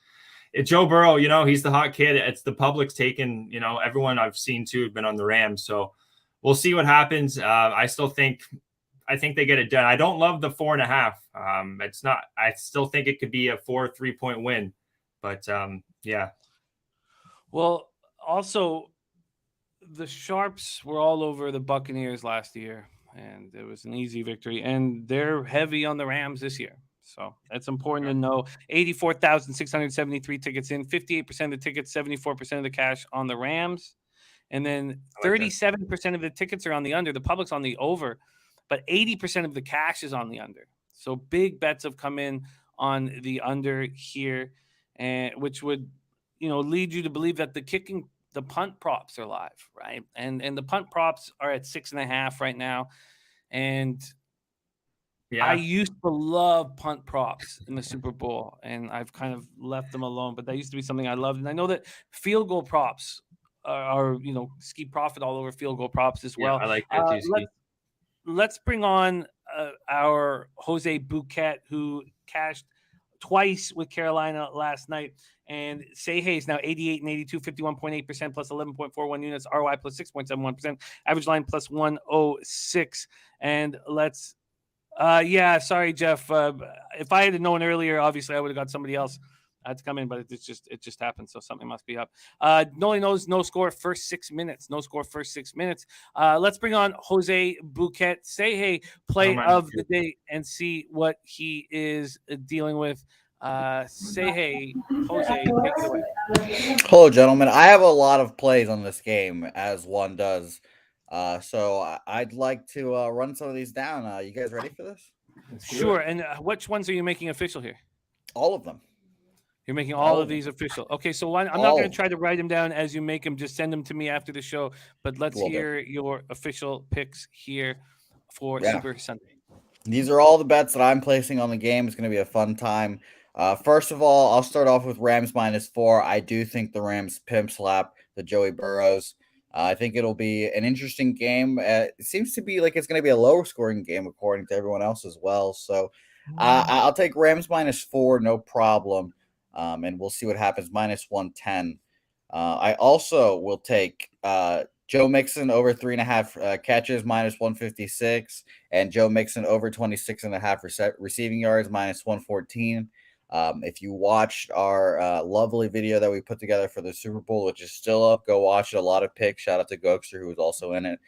Joe Burrow, he's the hot kid. It's the public's taken. Everyone I've seen too have been on the Rams. So we'll see what happens. I think they get it done. I don't love the 4.5. It's not. I still think it could be a 4 3-point win, but yeah. Well, also, the Sharps were all over the Buccaneers last year, and it was an easy victory. And they're heavy on the Rams this year, so that's important to know. 84,673 tickets in, 58% of the tickets, 74% of the cash on the Rams, and then 37% of the tickets are on the under. The public's on the over. But 80% of the cash is on the under. So big bets have come in on the under here, and which would, lead you to believe that the punt props are live, right? And the punt props are at 6.5 right now. And I used to love punt props in the Super Bowl, and I've kind of left them alone. But that used to be something I loved. And I know that field goal props are ski profit all over field goal props as well. I like that too, Let's bring on our Jose Bouquet, who cashed twice with Carolina last night. And Sehe is now 88 and 82, 51.8% plus 11.41 units, ROI plus 6.71%, average line plus 106. And let's, sorry, Jeff. If I had known earlier, obviously I would have got somebody else. had to come in, but it just happened. So something must be up. Noli knows no score first 6 minutes. No score first 6 minutes. Let's bring on Jose Bouquet. Say hey, play of the day, and see what he is dealing with. Say hey, Jose. Take it away. Hello, gentlemen. I have a lot of plays on this game, as one does. So I'd like to run some of these down. You guys ready for this? Sure. And which ones are you making official here? All of them. You're making all of these official. Okay, so I'm not going to try to write them down as you make them. Just send them to me after the show. But let's hear your official picks here for Super Sunday. These are all the bets that I'm placing on the game. It's going to be a fun time. First of all, I'll start off with Rams -4. I do think the Rams pimp slap the Joey Burrows. I think it'll be an interesting game. It seems to be like it's going to be a lower scoring game according to everyone else as well. So I'll take Rams -4, no problem. And we'll see what happens. -110. I also will take Joe Mixon over 3.5 catches, -156, and Joe Mixon over 26.5 receiving yards, -114. If you watched our lovely video that we put together for the Super Bowl, which is still up, go watch it. A lot of picks. Shout out to Gogster, who was also in it.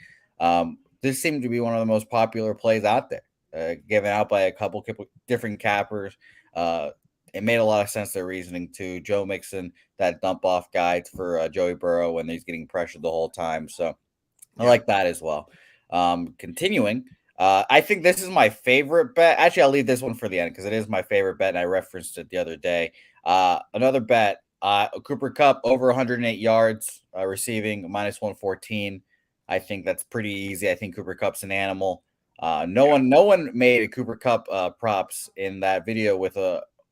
This seemed to be one of the most popular plays out there, given out by a couple different cappers. It made a lot of sense, their reasoning too. Joe Mixon, that dump off guy for Joey Burrow when he's getting pressured the whole time. So I like that as well. Continuing, I think this is my favorite bet. Actually, I'll leave this one for the end because it is my favorite bet, and I referenced it the other day. Another bet, Cooper Kupp over 108 yards receiving, -114. I think that's pretty easy. I think Cooper Kupp's an animal. No one made a Cooper Kupp props in that video with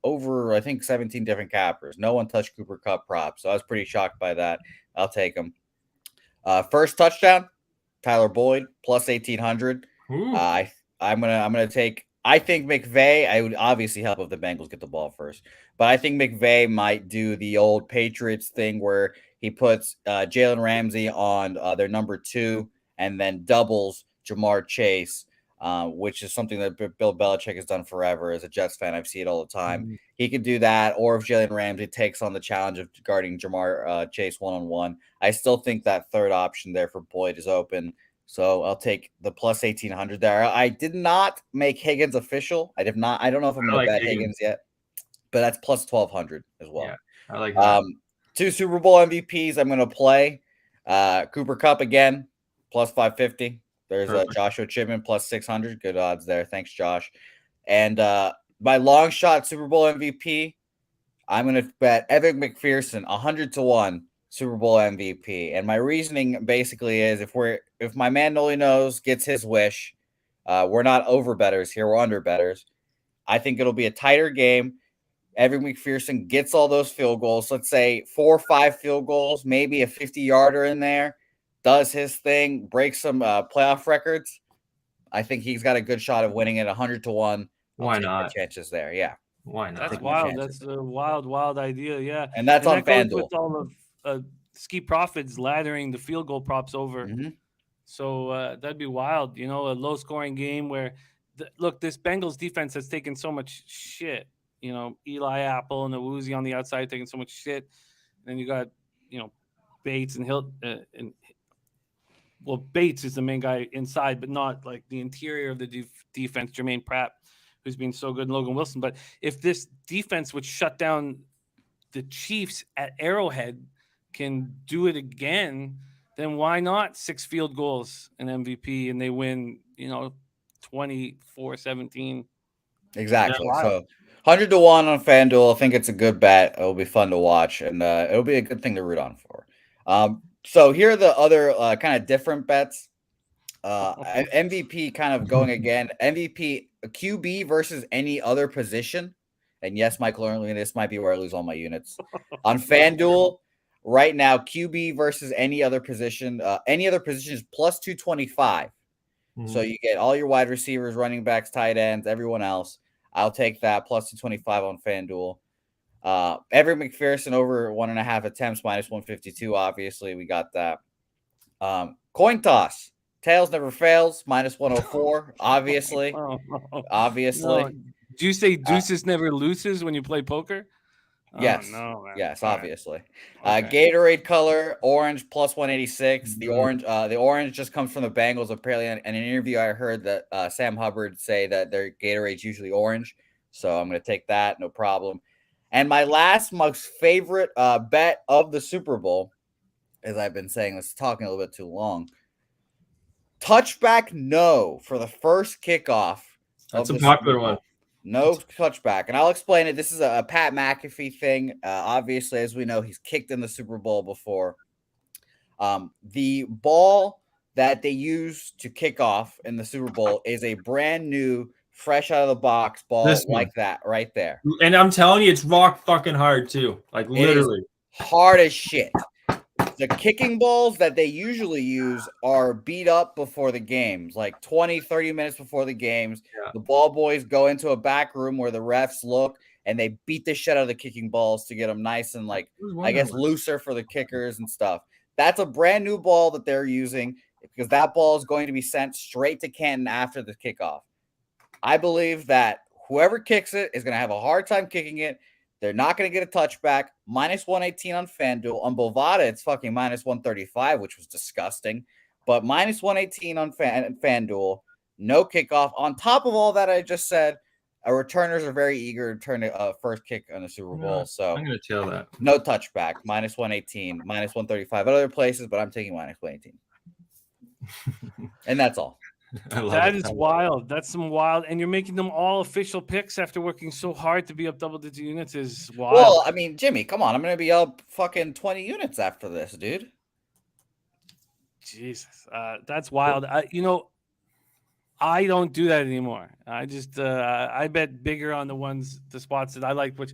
over, I think, 17 different cappers. No one touched Cooper Kupp props, so I was pretty shocked by that. I'll take him. First touchdown, Tyler Boyd +1800. I'm gonna take. I think McVay. I would obviously help if the Bengals get the ball first, but I think McVay might do the old Patriots thing where he puts Jalen Ramsey on their number 2 and then doubles Jamar Chase. Which is something that Bill Belichick has done forever. As a Jets fan, I've seen it all the time. He could do that, or if Jalen Ramsey takes on the challenge of guarding Jamar Chase one-on-one, I still think that third option there for Boyd is open. So I'll take the +1800 there. I did not make Higgins official. I did not. I don't know if I'm going to bet Higgins yet, but that's +1200 as well. Yeah, I like that. 2 Super Bowl MVPs I'm going to play. Cooper Kupp again, +550. There's Joshua Chipman +600. Good odds there. Thanks, Josh. And my long shot Super Bowl MVP, I'm going to bet Evan McPherson 100-1 Super Bowl MVP. And my reasoning basically is if my man Noli knows gets his wish, we're not over betters here. We're under betters. I think it'll be a tighter game. Evan McPherson gets all those field goals. Let's say 4 or 5 field goals, maybe a 50-yarder in there. Does his thing, breaks some playoff records. I think he's got a good shot of winning it 100-1. Why not? Chances there, yeah. Why not? That's wild. That's a wild idea, yeah. And that's on FanDuel. With all of Ski Profits laddering the field goal props over. So that'd be wild. You know, a low-scoring game where, look, this Bengals defense has taken so much shit. You know, Eli Apple and the Woozy on the outside taking so much shit. And then you got, you know, Bates and Hill and well, Bates is the main guy inside, but not like the interior of the defense, Jermaine Pratt, who's been so good, and Logan Wilson. But if this defense would shut down the Chiefs at Arrowhead can do it again, then why not 6 field goals and MVP and they win, you know, 24-17? Exactly. So 100-1 on FanDuel. I think it's a good bet. It'll be fun to watch, and it'll be a good thing to root on for. So here are the other kind of different bets. MVP kind of going again. MVP QB versus any other position. And yes, Michael Early, this might be where I lose all my units. On FanDuel, right now, QB versus any other position. Any other position is +225. So you get all your wide receivers, running backs, tight ends, everyone else. I'll take that +225 on FanDuel. Every McPherson over 1.5 attempts, -152. Obviously, we got that. Coin toss. Tails never fails, -104. Obviously. No. Do you say deuces never loses when you play poker? Yes. Oh, no, man. Yes, All right. obviously. Okay. Gatorade color, orange plus 186. The orange just comes from the Bengals. Apparently, in an interview, I heard that Sam Hubbard say that their Gatorade's usually orange. So I'm going to take that, no problem. And my most favorite bet of the Super Bowl, as I've been saying, this is talking a little bit too long. Touchback, no, for the first kickoff. That's a popular one. No touchback. And I'll explain it. This is a Pat McAfee thing. Obviously, as we know, he's kicked in the Super Bowl before. The ball that they use to kick off in the Super Bowl is a brand new, fresh out of the box ball like that right there. And I'm telling you, it's rock fucking hard too. Like literally. Hard as shit. The kicking balls that they usually use are beat up before the games, like 20, 30 minutes before the games. Yeah. The ball boys go into a back room where the refs look and they beat the shit out of the kicking balls to get them nice and looser for the kickers and stuff. That's a brand new ball that they're using because that ball is going to be sent straight to Canton after the kickoff. I believe that whoever kicks it is going to have a hard time kicking it. They're not going to get a touchback. Minus 118 on FanDuel. On Bovada, it's fucking minus 135, which was disgusting. But minus 118 on FanDuel. No kickoff. On top of all that I just said, returners are very eager to return a first kick on the Super Bowl. So I'm going to tell that. No touchback. Minus 118. Minus 135 at other places, but I'm taking minus 118. And that's all. That is wild. That's some wild, and you're making them all official picks after working so hard to be up double-digit units is wild. Well, I mean, Jimmy, come on. I'm going to be up fucking 20 units after this, dude. Jesus. That's wild. I don't do that anymore. I just I bet bigger on the spots that I like, which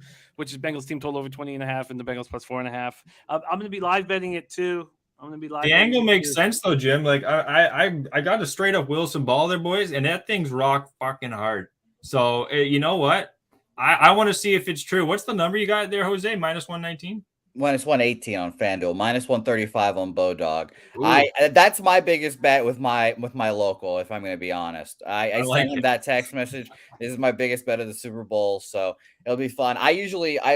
is Bengals team total over 20.5 and the Bengals plus 4.5. I'm going to be live betting it too. The angle makes sense though, Jim. Like I got a straight up Wilson ball there, boys, and that thing's rock fucking hard. So you know what? I want to see if it's true. What's the number you got there, Jose? Minus 119? Minus 118 on FanDuel, minus 135 on Bodog. That's my biggest bet with my local, if I'm going to be honest. I sent him that text message. This is my biggest bet of the Super Bowl, so it'll be fun. I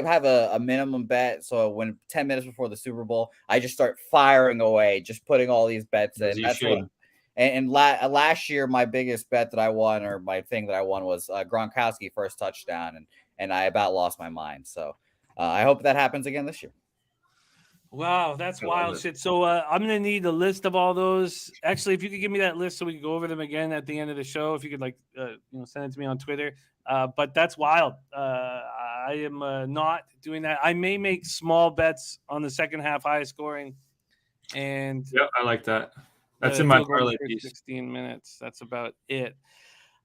have a minimum bet, so when 10 minutes before the Super Bowl, I just start firing away, just putting all these bets in. That's what. And last year, my biggest bet that I won, or my thing that I won, was Gronkowski first touchdown, and I about lost my mind. So I hope that happens again this year. Wow, that's wild shit. So I'm going to need a list of all those. Actually, if you could give me that list so we can go over them again at the end of the show, if you could send it to me on Twitter. But that's wild. I am not doing that. I may make small bets on the second half highest scoring. And yeah, I like that. That's in my parlay piece. 16 minutes. That's about it.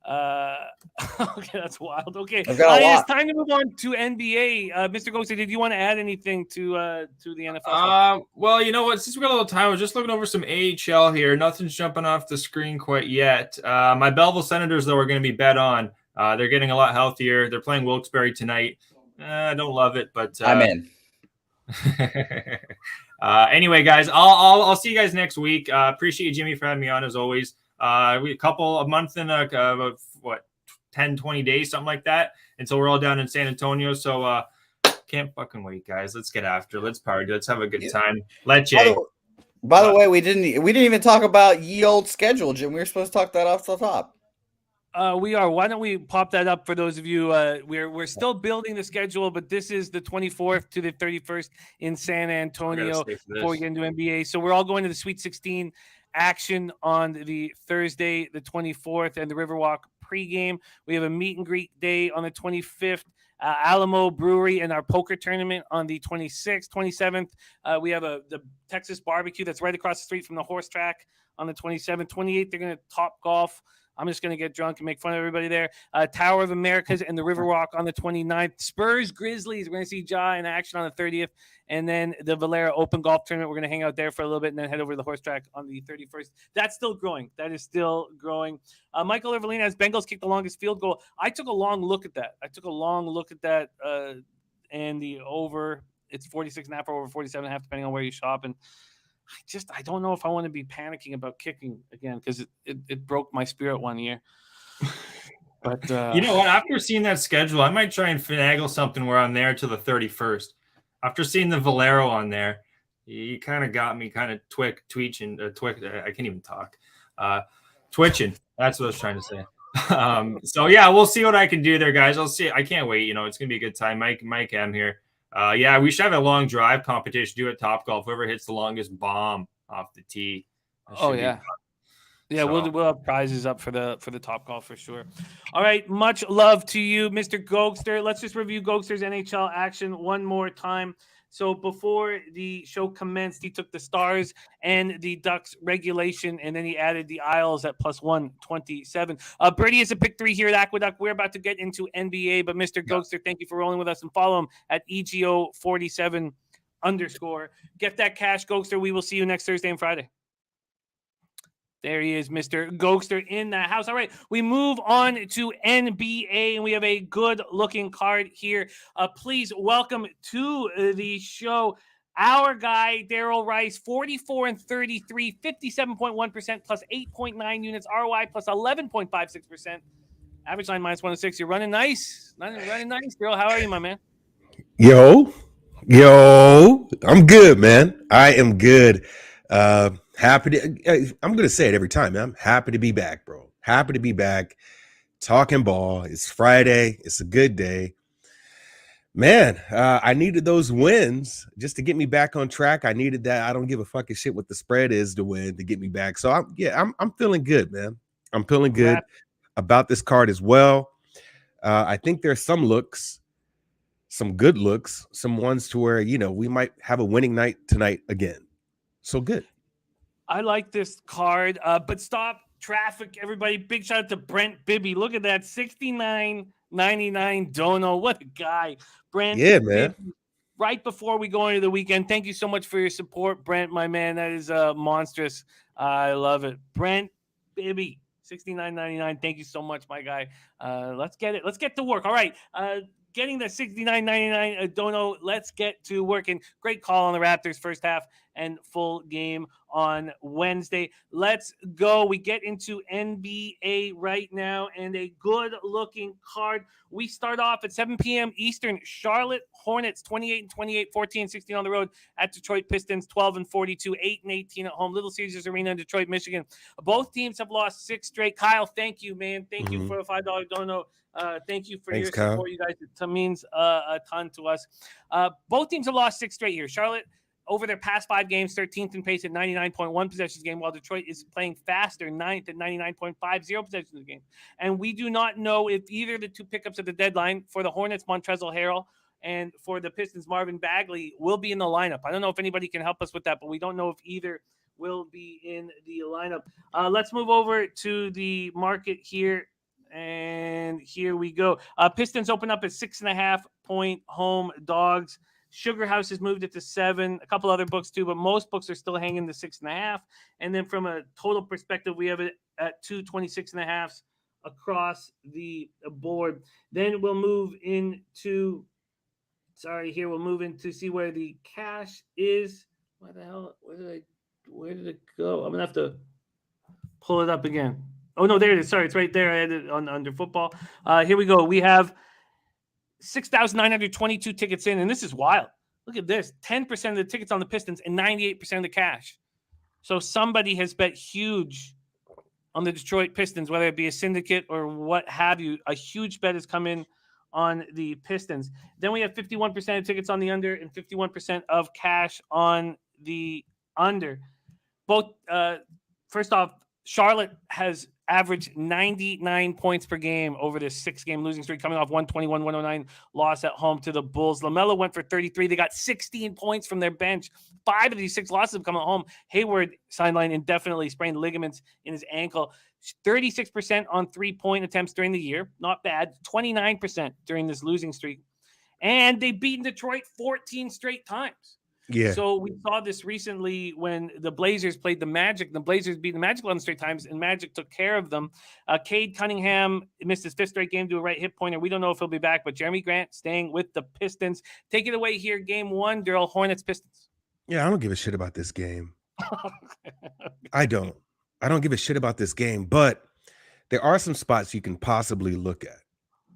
Okay, that's wild. Okay, it's time to move on to NBA. Mr. Gogster, did you want to add anything to the NFL? Well, you know what? Since we got a little time, I was just looking over some AHL here. Nothing's jumping off the screen quite yet. My Belleville Senators, though, are going to be bet on. They're getting a lot healthier. They're playing Wilkes-Barre tonight. I don't love it, but I'm in. Anyway, guys, I'll see you guys next week. Appreciate you, Jimmy, for having me on as always. A month in about 10, 20 days, something like that. And so we're all down in San Antonio. So can't fucking wait, guys. Let's get after it. Let's party. Let's have a good time. By the way, we didn't even talk about ye old schedule, Jim. We were supposed to talk that off the top. We are. Why don't we pop that up for those of you? We're still building the schedule, but this is the 24th to the 31st in San Antonio before we get into NBA. So we're all going to the Sweet 16 action on the Thursday, the 24th, and the Riverwalk pregame. We have a meet and greet day on the 25th, Alamo Brewery, and our poker tournament on the 26th, 27th. We have the Texas barbecue that's right across the street from the horse track on the 27th. 28th, they're going to Top Golf. I'm just going to get drunk and make fun of everybody there. Tower of Americas and the Riverwalk on the 29th. Spurs Grizzlies. We're going to see Ja in action on the 30th. And then the Valera Open Golf Tournament. We're going to hang out there for a little bit and then head over to the horse track on the 31st. That's still growing. That is still growing. Michael Evelina has Bengals kicked the longest field goal. I took a long look at that. And the over, it's 46.5 or over 47.5, depending on where you shop. And I don't know if I want to be panicking about kicking again because it broke my spirit one year. But you know what? After seeing that schedule, I might try and finagle something where I'm there to the 31st. After seeing the Valero on there, you kind of got me kind of twitching. I can't even talk. Twitching. That's what I was trying to say. So yeah, we'll see what I can do there, guys. I'll see. I can't wait. It's gonna be a good time. Mike M here. Yeah, we should have a long drive competition. Do at Top Golf. Whoever hits the longest bomb off the tee. Yeah, so. We'll have prizes up for the Top Golf for sure. All right, much love to you, Mr. Gogster. Let's just review Gogster's NHL action one more time. So before the show commenced, he took the Stars and the Ducks regulation, and then he added the Isles at plus 127. Birdie is a pick 3 here at Aqueduct. We're about to get into NBA, but Mr. Gogster, thank you for rolling with us, and follow him at EGO47_. Get that cash, Gogster. We will see you next Thursday and Friday. There he is, Mr. Gogster in the house. All right, we move on to NBA, and we have a good-looking card here. Please welcome to the show our guy, Derl Rice, 44-33, 57.1%, plus 8.9 units, ROI plus 11.56%. Average line minus 106. You're running nice. Running nice, Derl. How are you, my man? Yo, I'm good, man. I am good. Happy to, I'm going to say it every time, man. I'm happy to be back, bro. Happy to be back talking ball. It's Friday. It's a good day. Man, I needed those wins just to get me back on track. I needed that. I don't give a fucking shit what the spread is to win to get me back. So I'm feeling good, man. I'm feeling good about this card as well. I think there's some good looks, some ones to where, we might have a winning night tonight again. So good. I like this card, but stop traffic, everybody. Big shout out to Brent Bibby. Look at that, $69.99 dono. What a guy, Brent. Yeah, man. Bibby. Right before we go into the weekend, thank you so much for your support, Brent, my man. That is monstrous. I love it. Brent Bibby, $69.99. Thank you so much, my guy. Let's get it. Let's get to work. All right. Getting the $69.99 dono. Let's get to working. Great call on the Raptors first half and full game on Wednesday. Let's go. We get into NBA right now, and a good-looking card. We start off at 7 p.m. Eastern. Charlotte Hornets, 28-28, 14-16 on the road at Detroit Pistons, 12-42, 8-18 at home. Little Caesars Arena in Detroit, Michigan. Both teams have lost 6 straight. Kyle, thank you, man. Thank you for a $5 dono. Thank you for your support, Kyle. You guys. It means a ton to us. Both teams have lost 6 straight here. Charlotte, over their past 5 games, 13th in pace at 99.1 possessions a game, while Detroit is playing faster, 9th at 99.50 possessions a game. And we do not know if either of the 2 pickups at the deadline for the Hornets, Montrezl Harrell, and for the Pistons, Marvin Bagley, will be in the lineup. I don't know if anybody can help us with that, but we don't know if either will be in the lineup. Let's move over to the market here. And here we go. Pistons open up at 6.5-point home dogs. Sugar House has moved it to 7. A couple other books too, but most books are still hanging to 6.5. And then from a total perspective, we have it at 226.5 across the board. Then we'll move into. We'll move into see where the cash is. What the hell? Where did it go? I'm gonna have to pull it up again. Oh, no, there it is. Sorry, it's right there. I had it under football. Here we go. We have 6,922 tickets in, and this is wild. Look at this. 10% of the tickets on the Pistons and 98% of the cash. So somebody has bet huge on the Detroit Pistons, whether it be a syndicate or what have you. A huge bet has come in on the Pistons. Then we have 51% of tickets on the under and 51% of cash on the under. Both, first off, Charlotte has averaged 99 points per game over this 6-game losing streak, coming off 121-109 loss at home to the Bulls. LaMelo went for 33. They got 16 points from their bench. 5 of these 6 losses have come at home. Hayward sidelined indefinitely, sprained ligaments in his ankle. 36% on 3-point attempts during the year. Not bad. 29% during this losing streak. And they've beaten Detroit 14 straight times. Yeah. So we saw this recently when the Blazers played the Magic. The Blazers beat the Magic 11 straight times, and Magic took care of them. Cade Cunningham missed his 5th straight game to a right hip pointer. We don't know if he'll be back, but Jeremy Grant staying with the Pistons. Take it away here, game 1, Derl, Hornets, Pistons. Yeah, I don't give a shit about this game. I don't give a shit about this game, but there are some spots you can possibly look at.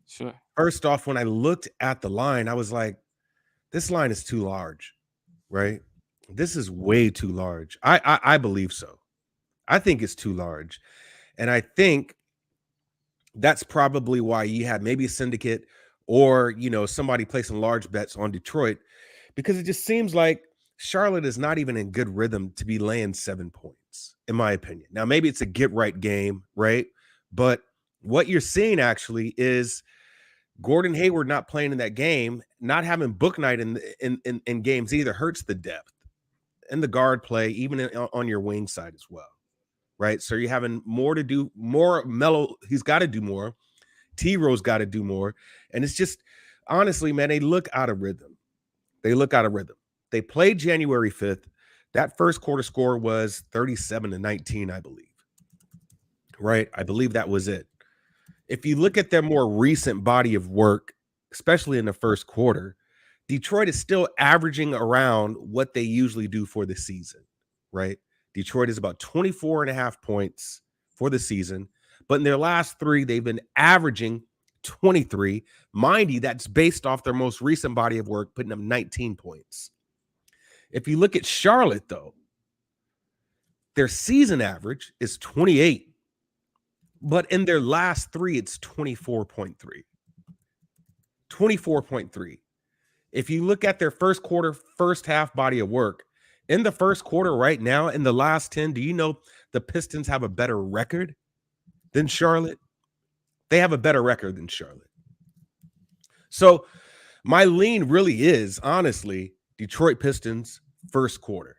Sure. First off, when I looked at the line, I was like, this line is too large, right? This is way too large. I believe so. I think it's too large. And I think that's probably why you had maybe a syndicate or, somebody placing large bets on Detroit, because it just seems like Charlotte is not even in good rhythm to be laying 7 points, in my opinion. Now, maybe it's a get right game, right? But what you're seeing actually is Gordon Hayward not playing in that game, not having book night in games either hurts the depth and the guard play, even on your wing side as well, right? So you're having more to do, more Mello. He's got to do more. T-Rose got to do more. And it's just, honestly, man, they look out of rhythm. They played January 5th. That first quarter score was 37-19, I believe, right? I believe that was it. If you look at their more recent body of work, especially in the first quarter, Detroit is still averaging around what they usually do for the season, right? Detroit is about 24.5 points for the season, but in their last 3, they've been averaging 23. Mind you, that's based off their most recent body of work, putting up 19 points. If you look at Charlotte, though, their season average is 28. But in their last 3, it's 24.3. 24.3. If you look at their first quarter, first half body of work, in the first quarter right now, in the last 10, do you know the Pistons have a better record than Charlotte? They have a better record than Charlotte. So my lean really is, honestly, Detroit Pistons first quarter,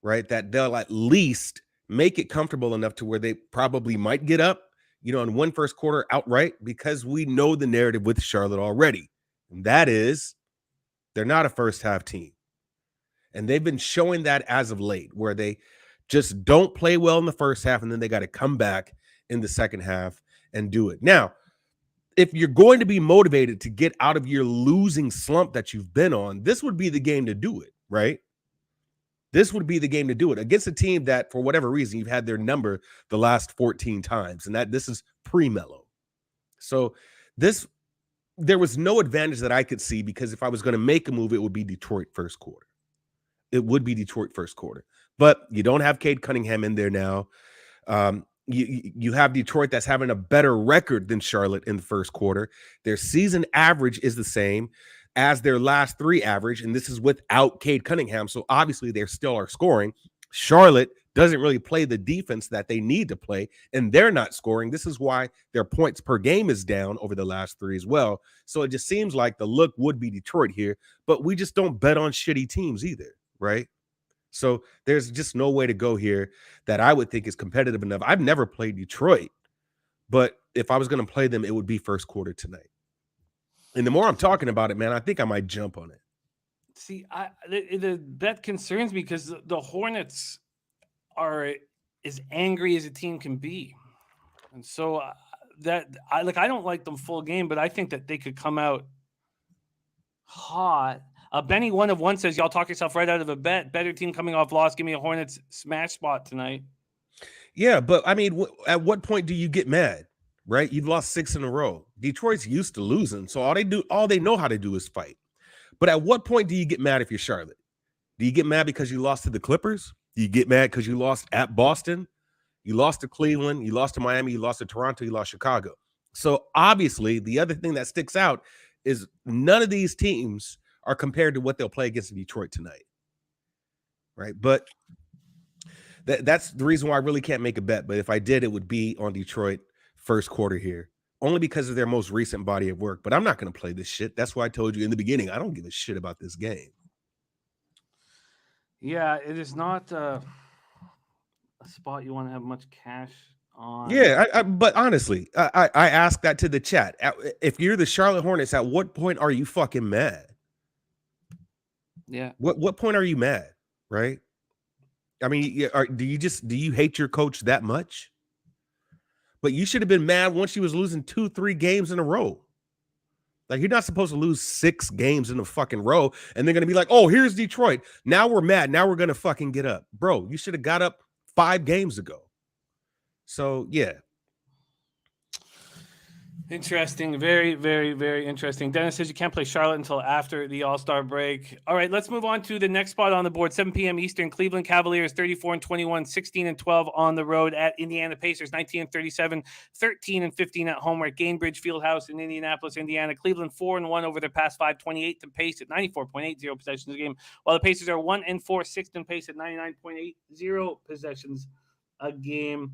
right? That they'll at least make it comfortable enough to where they probably might get up, in one first quarter outright, because we know the narrative with Charlotte already. And that is they're not a first half team. And they've been showing that as of late, where they just don't play well in the first half, and then they got to come back in the second half and do it. Now, if you're going to be motivated to get out of your losing slump that you've been on, this would be the game to do it, right? This would be the game to do it against a team that, for whatever reason, you've had their number the last 14 times, and that this is pre-Mello. So there was no advantage that I could see, because if I was going to make a move, it would be Detroit first quarter. It would be Detroit first quarter. But you don't have Cade Cunningham in there now. You have Detroit that's having a better record than Charlotte in the first quarter. Their season average is the same as their last 3 average, and this is without Cade Cunningham. So obviously they still are scoring. Charlotte doesn't really play the defense that they need to play, and they're not scoring. This is why their points per game is down over the last 3 as well. So it just seems like the look would be Detroit here, but we just don't bet on shitty teams either, right? So there's just no way to go here that I would think is competitive enough. I've never played Detroit, but if I was going to play them, it would be first quarter tonight. And the more I'm talking about it, man, I think I might jump on it. See, that concerns me, because the Hornets are as angry as a team can be, and so I don't like them full game, but I think that they could come out hot. Benny 1 of 1 says, y'all talk yourself right out of a bet. Better team coming off loss. Give me a Hornets smash spot tonight. Yeah, but I mean, at what point do you get mad, right? You've lost 6 in a row. Detroit's used to losing, so all they know how to do is fight. But at what point do you get mad if you're Charlotte? Do you get mad because you lost to the Clippers? Do you get mad because you lost at Boston? You lost to Cleveland, you lost to Miami, you lost to Toronto, you lost Chicago. So obviously, the other thing that sticks out is none of these teams are compared to what they'll play against Detroit tonight, right? But that's the reason why I really can't make a bet. But if I did, it would be on Detroit first quarter here, only because of their most recent body of work. But I'm not going to play this shit. That's why I told you in the beginning, I don't give a shit about this game. Yeah, it is not a spot you want to have much cash on. Yeah, but honestly, I ask that to the chat. If you're the Charlotte Hornets, at what point are you fucking mad? Yeah. What point are you mad, right? I mean, do you hate your coach that much? But you should have been mad once she was losing 2-3 games in a row. Like, you're not supposed to lose 6 games in a fucking row, and they're going to be like, oh, here's Detroit. Now we're mad. Now we're going to fucking get up. Bro, you should have got up 5 games ago. So, yeah. Interesting. Very, very, very interesting. Dennis says you can't play Charlotte until after the All-Star break. All right, let's move on to the next spot on the board. 7 p.m. Eastern. Cleveland Cavaliers 34-21, 16-12 on the road at Indiana Pacers 19-37, 13-15 at home. We're at Gainbridge Fieldhouse in Indianapolis, Indiana. Cleveland 4-1 over their past 5, 28 to pace at 94.80 possessions a game, while the Pacers are 1-4, sixth in pace at 99.80 possessions a game.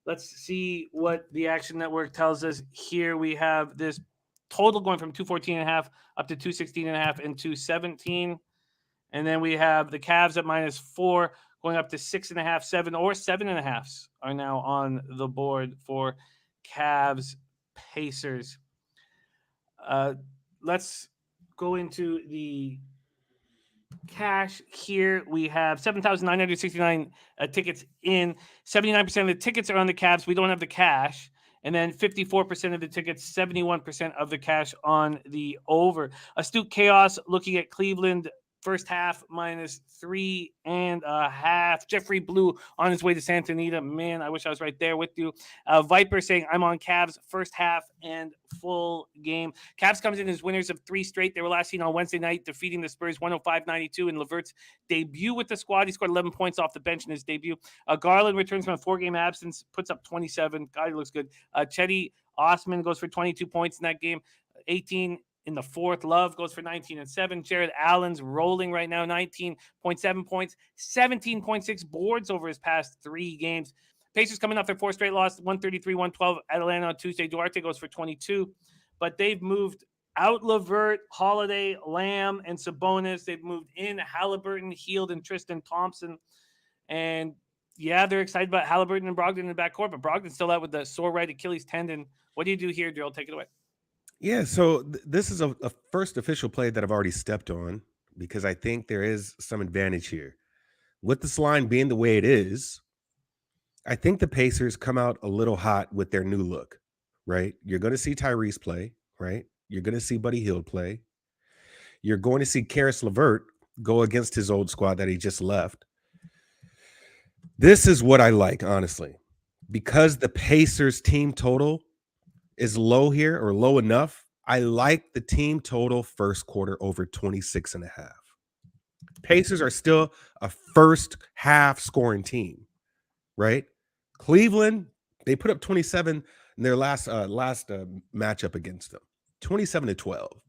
Let's see what the Action Network tells us. Here we have this total going from 214.5 up to 216.5 and 217. And then we have the Cavs at -4 going up to 6.5, 7, or 7.5s are now on the board for Cavs Pacers. Let's go into the cash here. We have 7,969 tickets in. 79% of the tickets are on the Cavs. We don't have the cash. And then 54% of the tickets, 71% of the cash on the over. Astute Chaos looking at Cleveland first half -3.5. Jeffrey Blue on his way to Santa Anita. Man, I wish I was right there with you. Viper saying I'm on Cavs first half and full game. Cavs comes in as winners of 3 straight. They were last seen on Wednesday night, defeating the Spurs 105-92 in Levert's debut with the squad. He scored 11 points off the bench in his debut. Garland returns from a 4-game absence, puts up 27. God, he looks good. Chetty Osman goes for 22 points in that game. 18 in the fourth. Love goes for 19 and 7. Jared Allen's rolling right now, 19.7 points, 17.6 boards over his past 3 games. Pacers coming off their 4 straight loss, 133-112 at Atlanta on Tuesday. Duarte goes for 22, but they've moved out Levert, Holiday, Lamb, and Sabonis. They've moved in Halliburton, Hield, and Tristan Thompson. And yeah, they're excited about Halliburton and Brogdon in the backcourt, but Brogdon's still out with the sore right Achilles tendon. What do you do here, Derl? Take it away. Yeah, so this is a first official play that I've already stepped on because I think there is some advantage here. With this line being the way it is, I think the Pacers come out a little hot with their new look, right? You're going to see Tyrese play, right? You're going to see Buddy Hield play. You're going to see Karis LeVert go against his old squad that he just left. This is what I like, honestly, because the Pacers team total is low here or low enough. I like the team total first quarter over 26.5. Pacers are still a first half scoring team, right? Cleveland, they put up 27 in their last matchup against them, 27-12,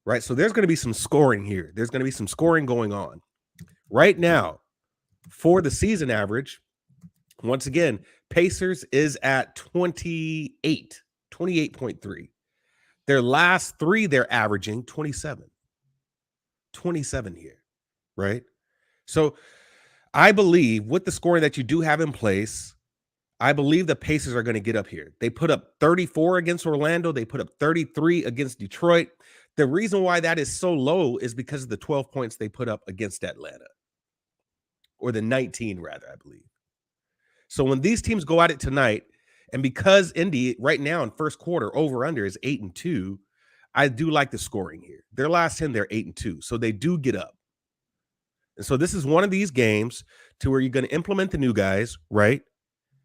right? So there's going to be some scoring here. There's going to be some scoring going on right now. For the season average, once again, Pacers is at 28.3. Their last 3, they're averaging 27 here, right? So I believe with the scoring that you do have in place, I believe the Pacers are going to get up here. They put up 34 against Orlando. They put up 33 against Detroit. The reason why that is so low is because of the 12 points they put up against Atlanta, or the 19 rather, I believe. So when these teams go at it tonight, and because Indy right now in first quarter over under is 8-2, I do like the scoring here. Their last 10, they're 8-2, so they do get up. And so this is one of these games to where you're going to implement the new guys, right?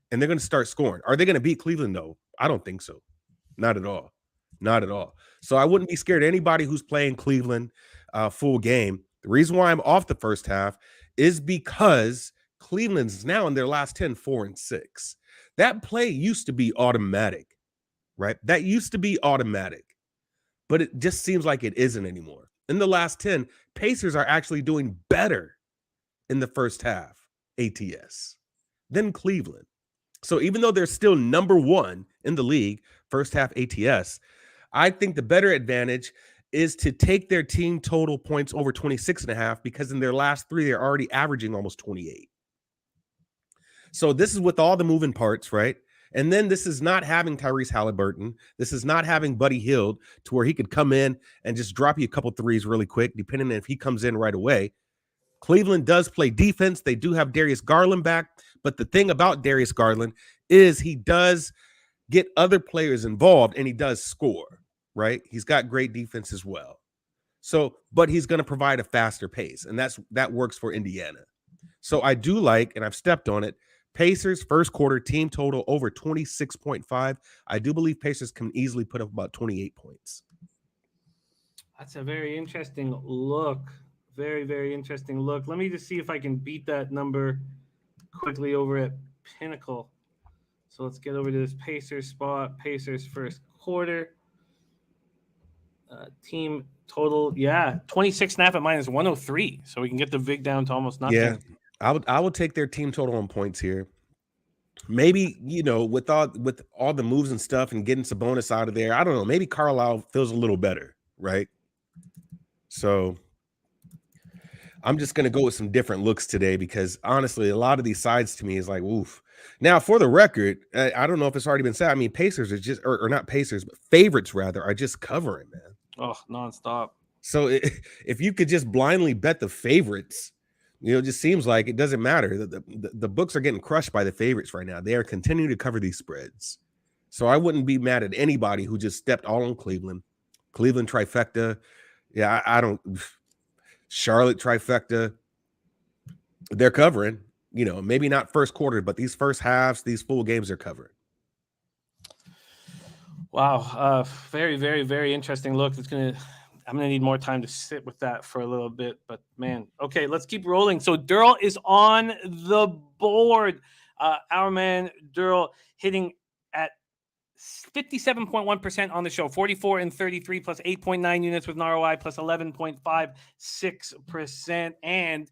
And they're going to start scoring. Are they going to beat Cleveland though? I don't think so. Not at all. Not at all. So I wouldn't be scared of anybody who's playing Cleveland full game. The reason why I'm off the first half is because Cleveland's now in their last 10, 4-6. That play used to be automatic, right? That used to be automatic, but it just seems like it isn't anymore. In the last 10, Pacers are actually doing better in the first half ATS than Cleveland. So even though they're still number 1 in the league, first half ATS, I think the better advantage is to take their team total points over 26.5 because in their last 3, they're already averaging almost 28. So this is with all the moving parts, right? And then this is not having Tyrese Halliburton. This is not having Buddy Hield to where he could come in and just drop you a couple threes really quick, depending on if he comes in right away. Cleveland does play defense. They do have Darius Garland back. But the thing about Darius Garland is he does get other players involved and he does score, right? He's got great defense as well. So, but he's going to provide a faster pace, and that works for Indiana. So I do like, and I've stepped on it, Pacers, first quarter team total over 26.5. I do believe Pacers can easily put up about 28 points. That's a very interesting look. Very, very interesting look. Let me just see if I can beat that number quickly over at Pinnacle. So let's get over to this Pacers spot. Pacers first quarter. Team total, 26.5 at minus 103. So we can get the VIG down to almost nothing. Yeah, I would take their team total on points here. Maybe, with all the moves and stuff and getting Sabonis out of there, I don't know. Maybe Carlisle feels a little better, right? So I'm just going to go with some different looks today because honestly, a lot of these sides to me is like, oof. Now, for the record, I don't know if it's already been said. I mean, Pacers are just, or not Pacers, but favorites rather, are just covering, man. Oh, nonstop. So if you could just blindly bet the favorites, it just seems like it doesn't matter. The books are getting crushed by the favorites right now. They are continuing to cover these spreads. So I wouldn't be mad at anybody who just stepped all on Cleveland. Cleveland trifecta. Yeah, I don't. Charlotte trifecta. They're covering. Maybe not first quarter, but these first halves, these full games are covering. Wow. Very, very, very interesting look. I'm going to need more time to sit with that for a little bit, but man, okay, let's keep rolling. So Derl is on the board. Our man Derl hitting at 57.1% on the show, 44 and 33 plus 8.9 units with an ROI plus 11.56%. And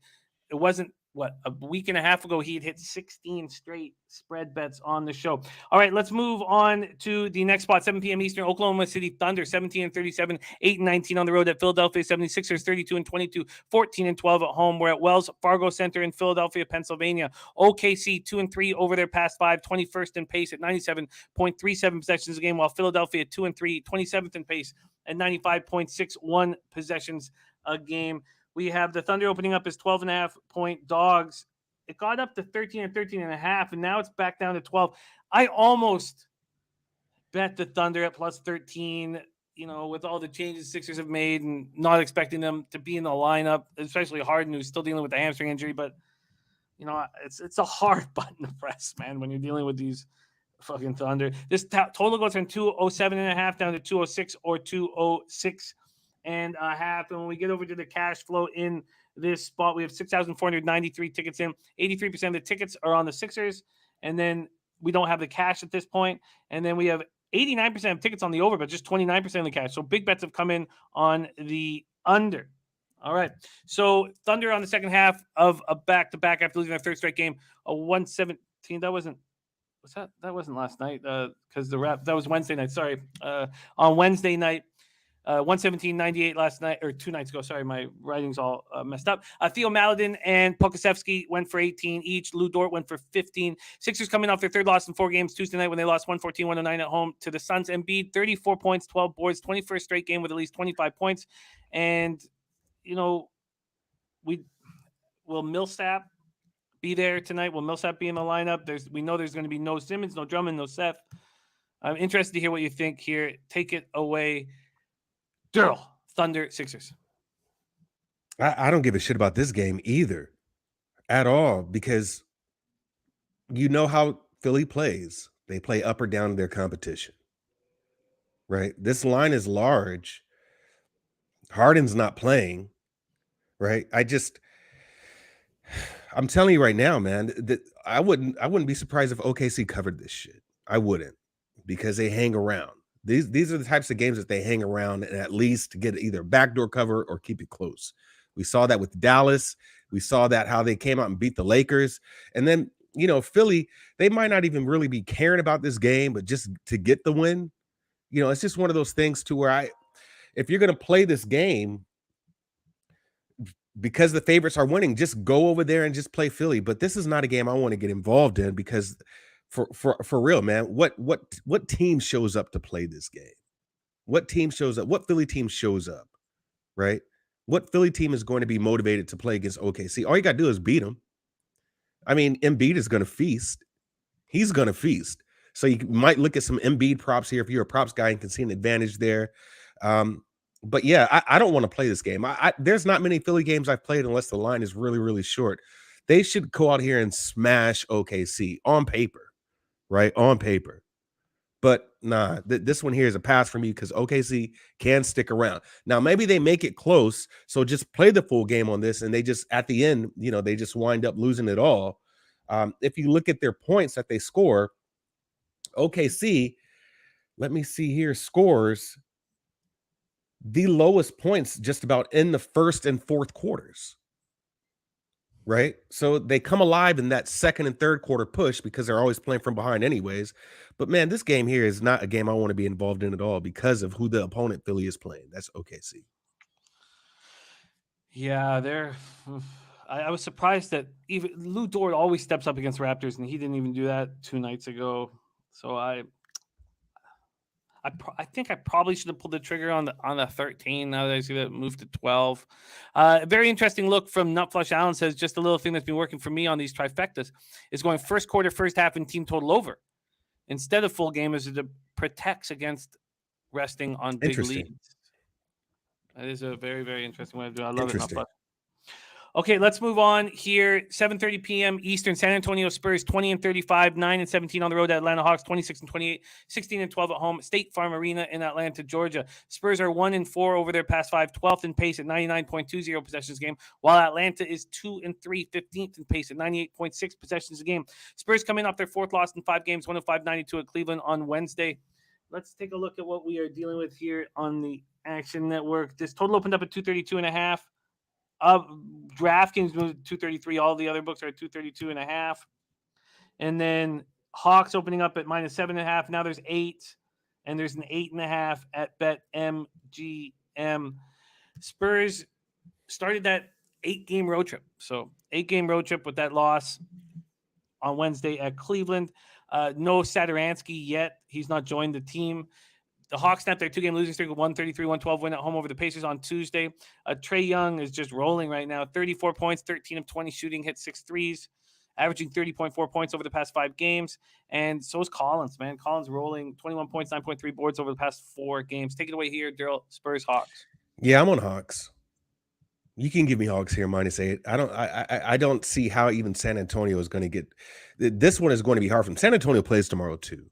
it wasn't a week and a half ago, he had hit 16 straight spread bets on the show. All right, let's move on to the next spot, 7 p.m. Eastern. Oklahoma City Thunder, 17 and 37, 8 and 19 on the road at Philadelphia 76ers, 32 and 22, 14 and 12 at home. We're at Wells Fargo Center in Philadelphia, Pennsylvania. OKC 2 and 3 over their past 5, 21st in pace at 97.37 possessions a game, while Philadelphia 2 and 3, 27th in pace at 95.61 possessions a game. We have the Thunder opening up as 12.5-point dogs. It got up to 13 and 13.5, and now it's back down to 12. I almost bet the Thunder at plus 13, with all the changes Sixers have made and not expecting them to be in the lineup, especially Harden, who's still dealing with the hamstring injury. But, it's a hard button to press, man, when you're dealing with these fucking Thunder. This total goes from 207.5 down to 206 or 206 and a half. And when we get over to the cash flow in this spot, we have 6,493 tickets in. 83% of the tickets are on the Sixers. And then we don't have the cash at this point. And then we have 89% of tickets on the over, but just 29% of the cash. So big bets have come in on the under. All right. So Thunder on the second half of a back-to-back after losing their third straight game, a 117. That wasn't last night because that was Wednesday night. Sorry. On Wednesday night. 117.98 last night, or 2 nights ago. Sorry, my writing's all messed up. Theo Maledon and Pokusevski went for 18 each. Lou Dort went for 15. Sixers coming off their third loss in 4 games Tuesday night when they lost 114-109 at home to the Suns. Embiid, 34 points, 12 boards, 21st straight game with at least 25 points. And, will Millsap be there tonight? Will Millsap be in the lineup? We know there's going to be no Simmons, no Drummond, no Seth. I'm interested to hear what you think here. Take it away, Derl. Thunder, Sixers. I don't give a shit about this game either at all because how Philly plays. They play up or down their competition, right? This line is large. Harden's not playing, right? I'm telling you right now, man, that I wouldn't be surprised if OKC covered this shit. I wouldn't, because they hang around. These are the types of games that they hang around and at least get either backdoor cover or keep it close. We saw that with Dallas. We saw that how they came out and beat the Lakers. And then, Philly, they might not even really be caring about this game, but just to get the win, it's just one of those things to where if you're going to play this game because the favorites are winning, just go over there and just play Philly. But this is not a game I want to get involved in because for real, man, what team shows up to play this game? What team shows up? What Philly team shows up, right? What Philly team is going to be motivated to play against OKC? All you got to do is beat them. I mean, Embiid is going to feast. He's going to feast. So you might look at some Embiid props here if you're a props guy and can see an advantage there. But yeah, I don't want to play this game. There's not many Philly games I've played unless the line is really, really short. They should go out here and smash OKC on paper, right? On paper. But nah, this one here is a pass for me because OKC can stick around. Now, maybe they make it close, so just play the full game on this, and they just, at the end, they just wind up losing it all. If you look at their points that they score, OKC, let me see here, scores the lowest points just about in the first and fourth quarters. Right? So they come alive in that second and third quarter push because they're always playing from behind anyways. But man, this game here is not a game I want to be involved in at all because of who the opponent Philly is playing. That's OKC. Yeah, I was surprised that even Lou Dort always steps up against Raptors, and he didn't even do that 2 nights ago. So I think I probably should have pulled the trigger on the 13. Now that I see that move to 12, very interesting look from Nutflush Allen says just a little thing that's been working for me on these trifectas is going first quarter, first half, and team total over instead of full game, as it protects against resting on big leads. That is a very, very interesting way to do it. I love it. Nutflush. Okay, let's move on here. 7:30 p.m. Eastern. San Antonio Spurs 20-35, 9-17 on the road at Atlanta Hawks 26-28, 16-12 at home. State Farm Arena in Atlanta, Georgia. Spurs are 1-4 over their past 5, 12th in pace at 99.20 possessions a game, while Atlanta is 2-3, 15th in pace at 98.6 possessions a game. Spurs coming off their 4th loss in 5 games, 105-92 at Cleveland on Wednesday. Let's take a look at what we are dealing with here on the Action Network. This total opened up at 232.5. DraftKings moved 233. All the other books are at 232.5. And then Hawks opening up at -7.5. Now there's 8, and there's an 8.5 at BetMGM. Spurs started that 8-game road trip. So 8-game road trip with that loss on Wednesday at Cleveland. No Satoransky yet. He's not joined the team. The Hawks snapped their 2-game losing streak with 133-112 win at home over the Pacers on Tuesday. Trae Young is just rolling right now. 34 points, 13 of 20 shooting, hit 6 threes, averaging 30.4 points over the past 5 games. And so is Collins, man. Collins rolling 21 points, 9.3 boards over the past 4 games. Take it away here, Derl. Spurs, Hawks. Yeah, I'm on Hawks. You can give me Hawks here -8. I don't see how even San Antonio is going to get this one. Is going to be hard for them. San Antonio plays tomorrow too,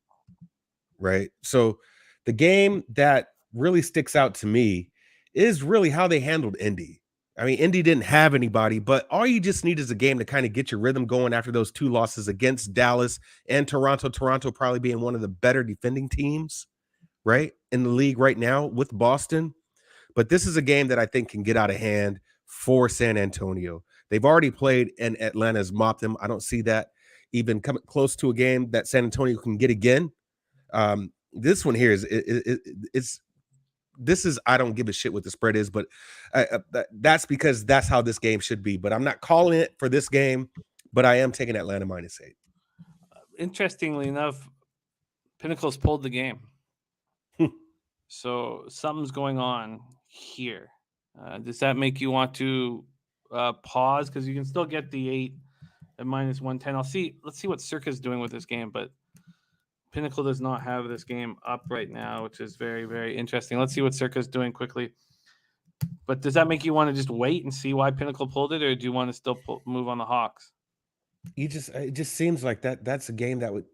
right? So the game that really sticks out to me is really how they handled Indy. I mean, Indy didn't have anybody, but all you just need is a game to kind of get your rhythm going after those 2 losses against Dallas and Toronto. Toronto probably being one of the better defending teams, right, in the league right now with Boston. But this is a game that I think can get out of hand for San Antonio. They've already played, and Atlanta's mopped them. I don't see that even coming close to a game that San Antonio can get again. This one here is I don't give a shit what the spread is, but that's because that's how this game should be. But I'm not calling it for this game, but I am taking Atlanta -8. Interestingly enough, Pinnacle's pulled the game. So something's going on here. Does that make you want to pause? Because you can still get the 8 at -110. Let's see what Circa's doing with this game, but Pinnacle does not have this game up right now, which is very, very interesting. Let's see what Circa's doing quickly. But does that make you want to just wait and see why Pinnacle pulled it, or do you want to still move on the Hawks? It just seems like that's a game that would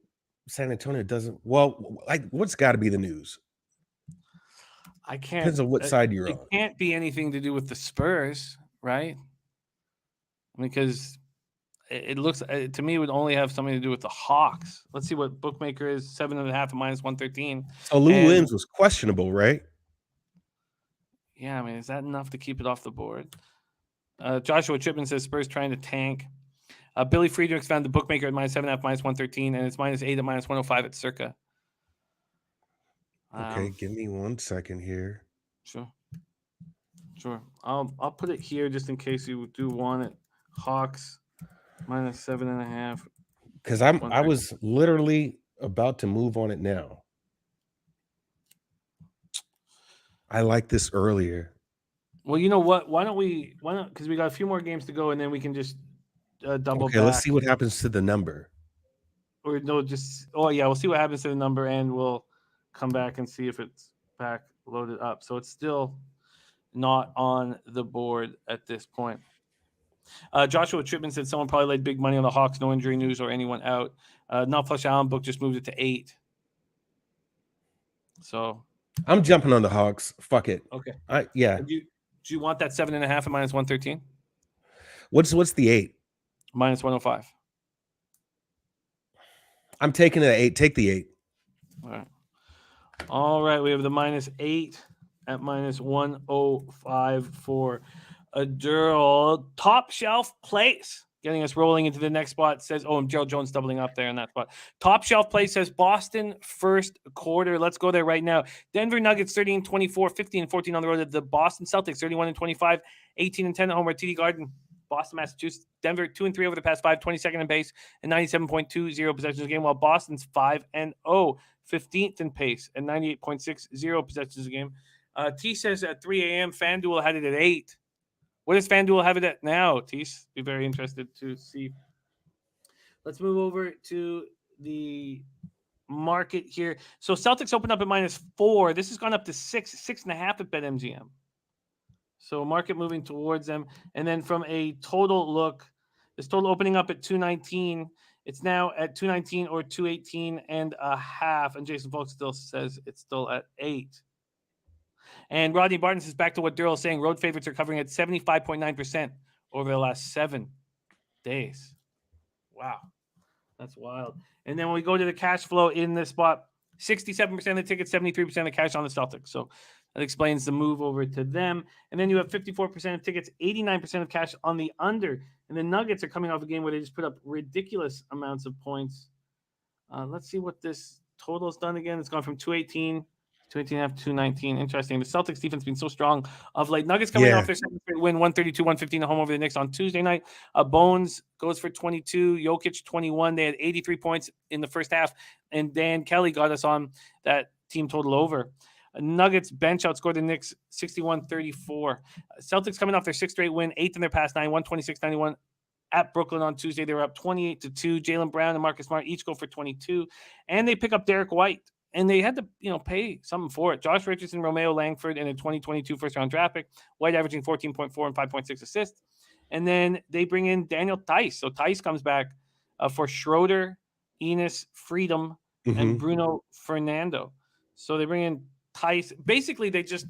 San Antonio doesn't. Well, like what's got to be the news? I can't. Depends on what side you're on. It can't be anything to do with the Spurs, right? Because it looks to me it would only have something to do with the Hawks. Let's see what bookmaker is 7.5 at -113. So Lou Williams was questionable, right? Yeah, I mean, is that enough to keep it off the board? Joshua Chipman says Spurs trying to tank. Billy Friedrichs found the bookmaker at -7.5, -113, and it's -8 at -105 at Circa. Okay, give me 1 second here. Sure. I'll put it here just in case you do want it. Hawks -7.5. Because I was literally about to move on it now. I like this earlier. Well, you know what? Why don't because we got a few more games to go, and then we can just double okay, back. let's see what happens to the number. Or no, we'll see what happens to the number, and we'll come back and see if it's back loaded up. So it's still not on the board at this point. Joshua Trippman said someone probably laid big money on the Hawks. No injury news or anyone out. Not Flush Allen book just moved it to 8. So I'm jumping on the Hawks. Fuck it. okay. Yeah. Do you want that 7.5 at minus 113? What's the 8? Minus 105. I'm taking the 8. Take the 8. All right. We have the minus 8 at minus 105 for a Derl. Top shelf place. Getting us rolling into the next spot says, Gerald Jones doubling up there in that spot. Top shelf play says Boston first quarter. Let's go there right now. Denver Nuggets 30-24, 15-14 on the road. The Boston Celtics 31-25, 18-10 at home at TD Garden. Boston, Massachusetts. Denver 2-3 over the past 5, 22nd in base and 97.20 possessions a game, while Boston's 5-0, 15th in pace and 98.60 possessions a game. T says at 3 a.m. FanDuel had it at 8. What does FanDuel have it at now, Tease? Be very interested to see. Let's move over to the market here. So Celtics opened up at minus 4. This has gone up to 6.5 at BetMGM. So market moving towards them. And then from a total look, this total opening up at 219. It's now at 219 or 218.5. And Jason Folks still says it's still at 8. And Rodney Barton says back to what Derl is saying, road favorites are covering at 75.9% over the last 7 days. Wow. That's wild. And then when we go to the cash flow in this spot, 67% of the tickets, 73% of cash on the Celtics. So that explains the move over to them. And then you have 54% of tickets, 89% of cash on the under. And the Nuggets are coming off a game where they just put up ridiculous amounts of points. Let's see what this total has done again. It's gone from 218 218.5, 219. Interesting. The Celtics defense been so strong of late. Nuggets coming off their second straight win, 132-115 at home over the Knicks on Tuesday night. Bones goes for 22. Jokic 21. They had 83 points in the first half, and Dan Kelly got us on that team total over. Nuggets bench outscored the Knicks 61-34. Celtics coming off their sixth straight win, 8th in their past 9, 126-91 at Brooklyn on Tuesday. They were up 28-2. Jaylen Brown and Marcus Smart each go for 22, and they pick up Derek White. And they had to, pay something for it. Josh Richardson, Romeo Langford, and a 2022 first-round draft pick. White averaging 14.4 and 5.6 assists. And then they bring in Daniel Theis. So Theis comes back for Schroeder, Enos, Freedom, and Bruno Fernando. So they bring in Theis. Basically, they just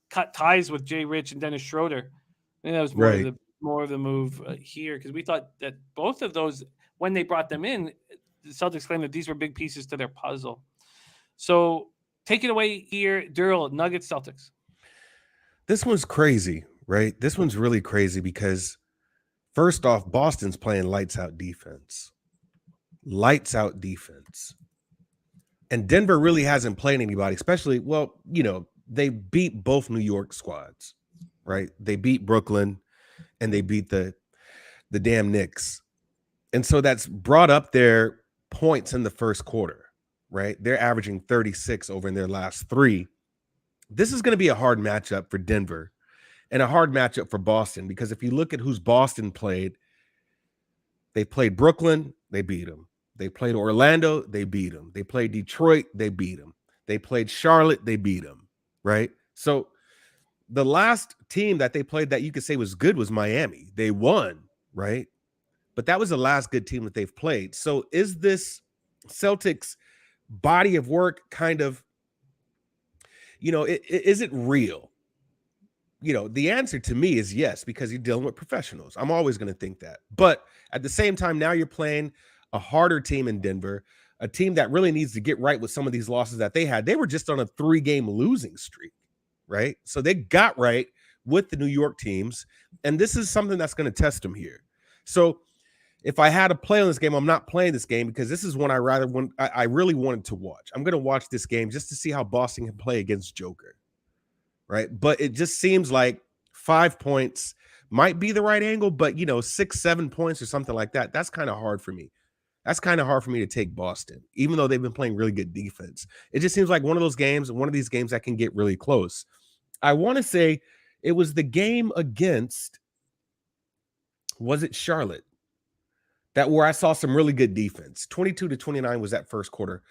cut ties with Jay Rich and Dennis Schroeder. And that was more of the move here, because we thought that both of those, when they brought them in, the Celtics claimed that these were big pieces to their puzzle. So take it away here, Derl, Nuggets, Celtics. This one's crazy, right? This one's really crazy because, first off, Boston's playing lights out defense. Lights out defense. And Denver really hasn't played anybody, especially, they beat both New York squads, right? They beat Brooklyn and they beat the damn Knicks. And so that's brought up their points in the first quarter. Right? They're averaging 36 over in their last 3. This is going to be a hard matchup for Denver and a hard matchup for Boston, because if you look at who's Boston played, they played Brooklyn, they beat them. They played Orlando, they beat them. They played Detroit, they beat them. They played Charlotte, they beat them, right? So the last team that they played that you could say was good was Miami. They won, right? But that was the last good team that they've played. So is this Celtics body of work kind of, is it real? The answer to me is yes, because you're dealing with professionals. I'm always going to think that. But at the same time, now you're playing a harder team in Denver, a team that really needs to get right with some of these losses that they had. They were just on a 3-game losing streak, right? So they got right with the New York teams, and this is something that's going to test them here. So if I had to play on this game, I'm not playing this game because this is one I really wanted to watch. I'm going to watch this game just to see how Boston can play against Joker, right? But it just seems like 5 points might be the right angle, but 6-7 points or something like that, that's kind of hard for me. That's kind of hard for me to take Boston, even though they've been playing really good defense. It just seems like one of these games that can get really close. I want to say it was the game against, was it Charlotte? That where I saw some really good defense. 22-29 was that first quarter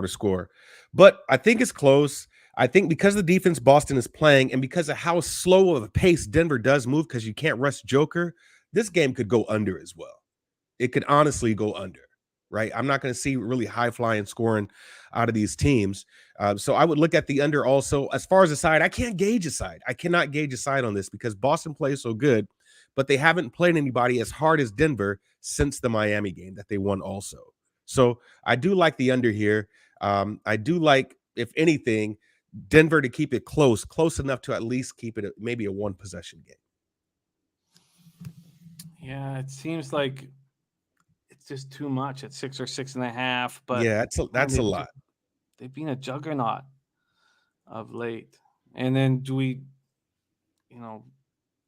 score. But I think it's close. I think because of the defense Boston is playing and because of how slow of a pace Denver does move, because you can't rest Joker, this game could go under as well. It could honestly go under, right? I'm not going to see really high flying scoring out of these teams. So I would look at the under also. As far as a side, I can't gauge a side. I cannot gauge a side on this because Boston plays so good, but they haven't played anybody as hard as Denver since the Miami game that they won also. So I do like the under here. I do like, if anything, Denver to keep it close enough to at least keep it maybe a one possession game. Yeah, it seems like it's just too much at 6 or 6.5. But yeah, that's a lot. They've been a juggernaut of late. And then do we,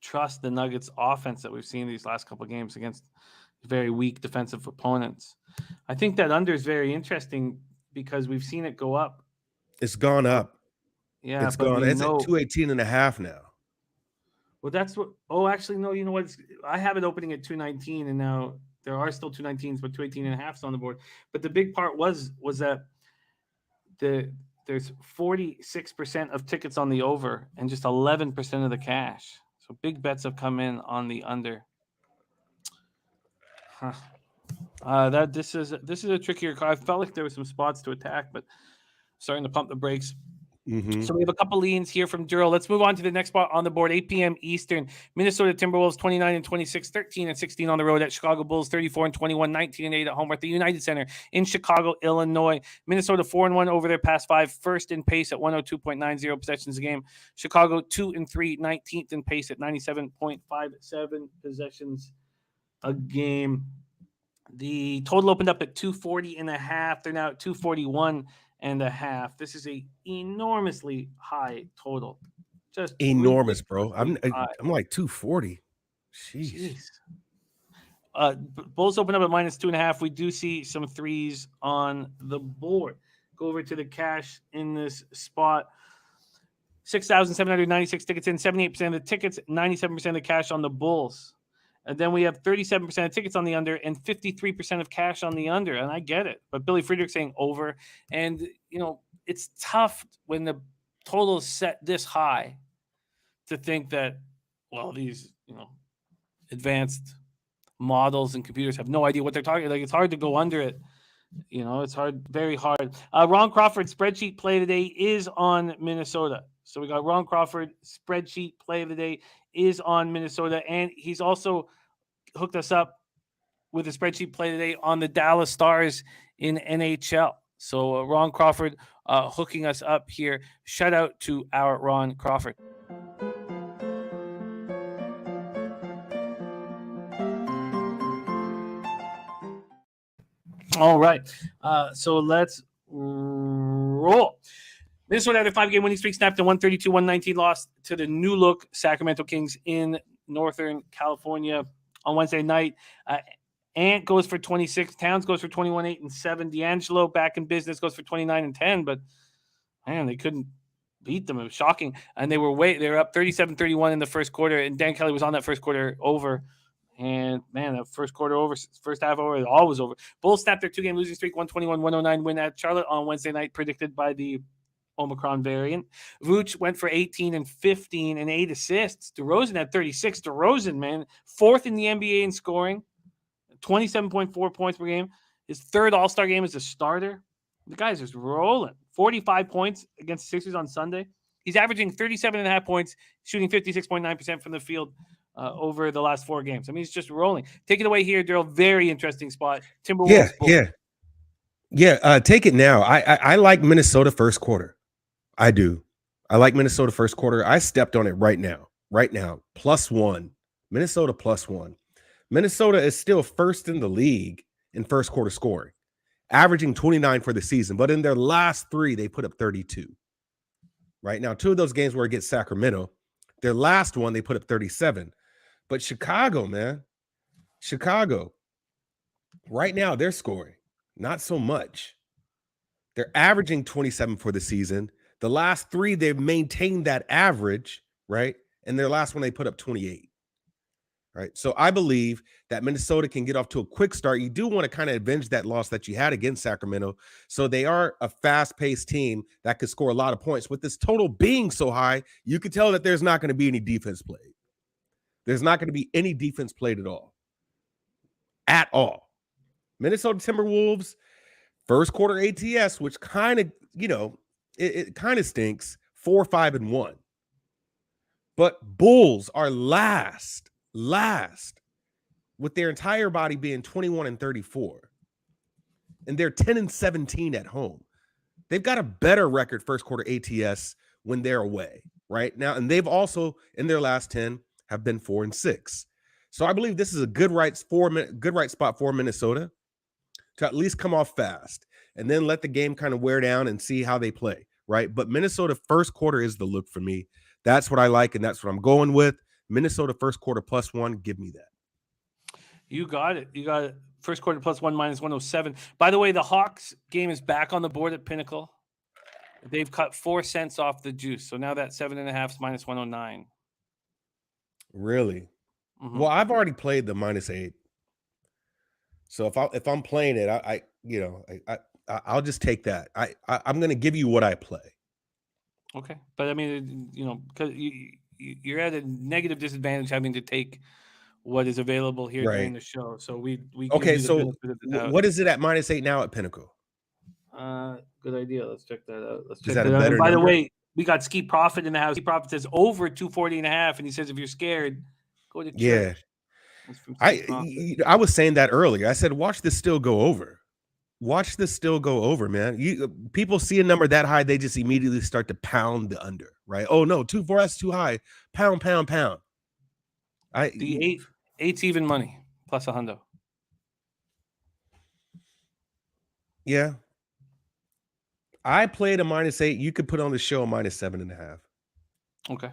trust the Nuggets offense that we've seen these last couple of games against very weak defensive opponents? I think that under is very interesting because we've seen it go up. It's gone up. Yeah, it's gone. It's at 218.5 now. Well, that's what. Oh, actually, no. You know what? I have it opening at 219, and now there are still 219s, but 218.5 is on the board. But the big part was that there's 46% of tickets on the over and just 11% of the cash. So big bets have come in on the under. This is a trickier card. I felt like there were some spots to attack, but starting to pump the brakes. Mm-hmm. So we have a couple leans here from Derl. Let's move on to the next spot on the board. 8 p.m. Eastern. Minnesota Timberwolves 29-26, 13-16 on the road at Chicago Bulls 34-21, 19-8 at home at the United Center in Chicago, Illinois. Minnesota 4-1 over their past 5, first in pace at 102.90 possessions a game. Chicago 2-3, 19th in pace at 97.57 possessions a game. The total opened up at 240.5. They're now at 241.5. This is a enormously high total. Just enormous, bro. I'm like 240. Jeez. Bulls open up at -2.5. We do see some threes on the board. Go over to the cash in this spot. 6,796 tickets in, 78% of the tickets, 97% of the cash on the Bulls. And then we have 37% of tickets on the under and 53% of cash on the under. And I get it. But Billy Friedrich saying over. And, it's tough when the total is set this high to think that, well, these, advanced models and computers have no idea what they're talking. Like, it's hard to go under it. It's hard, very hard. Ron Crawford's spreadsheet play today is on Minnesota. So we got Ron Crawford spreadsheet play of the day is on Minnesota. And he's also hooked us up with a spreadsheet play today on the Dallas Stars in NHL. So Ron Crawford hooking us up here. Shout out to our Ron Crawford. All right. So let's roll. Minnesota had a 5-game winning streak, snapped a 132-119 loss to the new look Sacramento Kings in Northern California on Wednesday night. Ant goes for 26. Towns goes for 21-8-7. D'Angelo back in business goes for 29-10. But man, they couldn't beat them. It was shocking. And they were up 37-31 in the first quarter. And Dan Kelly was on that first quarter over. And man, that first quarter over, first half over, all was over. Bulls snapped their 2-game losing streak, 121-109 win at Charlotte on Wednesday night, predicted by the Omicron variant. Vooch went for 18 and 15 and 8 assists. DeRozan had 36. DeRozan, man, 4th in the NBA in scoring, 27.4 points per game. His 3rd All-Star game as a starter. The guy's just rolling. 45 points against the Sixers on Sunday. He's averaging 37.5 points, shooting 56.9% from the field over the last 4 games. I mean, he's just rolling. Take it away here, Derl. Very interesting spot. Timberwolves. Yeah. Take it now. I like Minnesota first quarter. I do. I like Minnesota first quarter. I stepped on it right now. +1. Minnesota +1. Minnesota is still first in the league in first quarter scoring, averaging 29 for the season. But in their last 3, they put up 32. Right now, 2 of those games were against Sacramento. Their last one, they put up 37. But Chicago, man, right now they're scoring. Not so much. They're averaging 27 for the season. The last 3, they've maintained that average, right? And their last one, they put up 28. Right. So I believe that Minnesota can get off to a quick start. You do want to kind of avenge that loss that you had against Sacramento. So they are a fast-paced team that could score a lot of points. With this total being so high, you could tell that there's not going to be any defense played. There's not going to be any defense played at all. At all. Minnesota Timberwolves, first quarter ATS, which kind of, it kind of stinks, 4-5-1. But Bulls are last with their entire body being 21-34. And they're 10-17 at home. They've got a better record first quarter ATS when they're away right now. And they've also, in their last 10, have been 4-6. So I believe this is a good right spot for Minnesota to at least come off fast and then let the game kind of wear down and see how they play, right? But Minnesota first quarter is the look for me. That's what I like, and that's what I'm going with. Minnesota first quarter +1. Give me that. You got it. You got it. First quarter +1 -107. By the way, the Hawks game is back on the board at Pinnacle. They've cut 4 cents off the juice. So now that 7.5 is -109. Really? Mm-hmm. Well, I've already played the -8. So if I'm playing it, I'll just take that. I'm going to give you what I play. Okay. But I mean, because you're at a negative disadvantage having to take what is available here during the show. So we okay. So what is it at -8 now at Pinnacle? Good idea. Let's check that out. Is that a better By the number? way, we got Ski Profit in the house. Ski Profit says over 240.5, and he says if you're scared, go to church. Yeah. I was saying that earlier. I said, watch this still go over. Watch this still go over, man. People see a number that high, they just immediately start to pound the under, right? Oh no, 2-4, that's too high. Pound. The eight's even money plus a hundo. Yeah. I played a -8. You could put on the show a -7.5. Okay.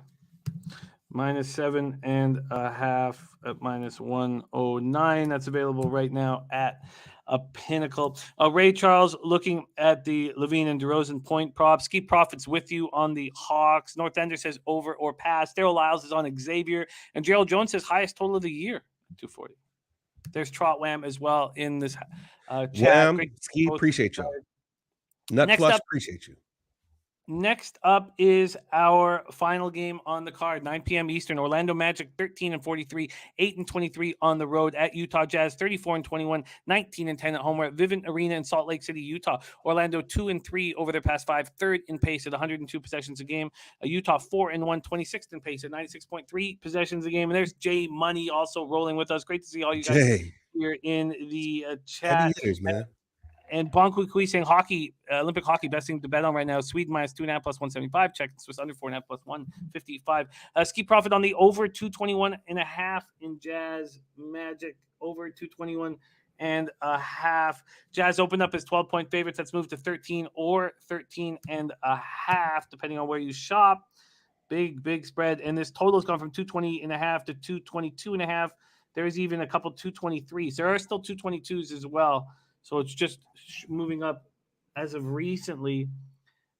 -7.5 at -109. That's available right now at a Pinnacle. Ray Charles looking at the Levine and DeRozan point props. Ski Profits with you on the Hawks. North Ender says over or pass. Daryl Lyles is on Xavier. And Gerald Jones says highest total of the year, 240. There's Trot Wham as well in this chat. Wham, Ski, appreciate y'all. Nut Flush, appreciate you. Next up is our final game on the card, 9 p.m. Eastern. Orlando Magic 13-43, 8-23 on the road at Utah Jazz, 34-21, 19-10 at home. We're at Vivint Arena in Salt Lake City, Utah. Orlando 2-3 over their past 5, third in pace at 102 possessions a game. Utah 4-1, 26th in pace at 96.3 possessions a game. And there's Jay Money also rolling with us. Great to see all you guys here in the chat. Years, man. And Bonku Kui saying hockey, Olympic hockey, best thing to bet on right now. Sweden -2.5 plus 175. Czech Swiss under 4.5 plus 155. Ski Profit on the over 221.5 in Jazz Magic. Over 221.5. Jazz opened up as 12-point favorites. That's moved to 13 or 13.5, depending on where you shop. Big spread. And this total has gone from 220.5 to 222.5. There's even a couple 223s. There are still 222s as well. So it's just moving up as of recently.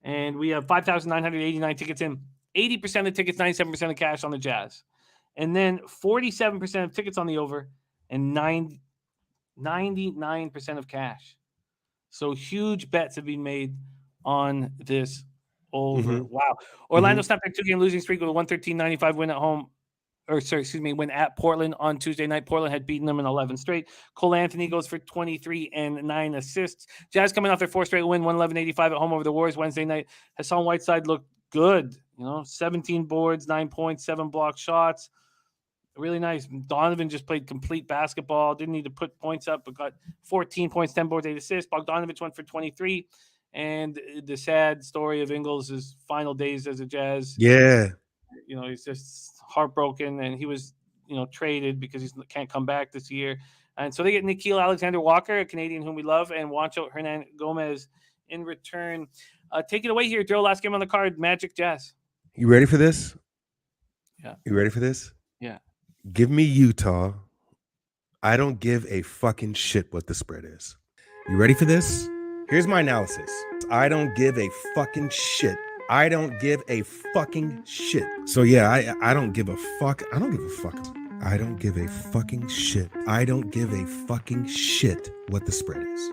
And we have 5,989 tickets in. 80% of the tickets, 97% of cash on the Jazz. And then 47% of tickets on the over and 99% of cash. So huge bets have been made on this over. Mm-hmm. Wow. Orlando snapped their 2-game losing streak with a 113-95 win at home. Win at Portland on Tuesday night. Portland had beaten them in 11 straight. Cole Anthony goes for 23 and 9 assists. Jazz coming off their 4th straight win, 111-85 at home over the Warriors Wednesday night. Hassan Whiteside looked good. 17 boards, 9 points, 7 block shots. Really nice. Donovan just played complete basketball. Didn't need to put points up, but got 14 points, 10 boards, 8 assists. Bogdanovich went for 23. And the sad story of Ingles' final days as a Jazz. Yeah. He's just heartbroken, and he was, traded because he can't come back this year. And so they get Nickeil Alexander-Walker, a Canadian whom we love, and Juancho Hernan Gomez in return. Take it away here, Derl. Last game on the card, Magic Jazz. You ready for this? Yeah. You ready for this? Yeah. Give me Utah. I don't give a fucking shit what the spread is. You ready for this? Here's my analysis. I don't give a fucking shit. I don't give a fucking shit. So yeah, I don't give a fuck. I don't give a fuck I don't give a fucking shit. I don't give a fucking shit what the spread is.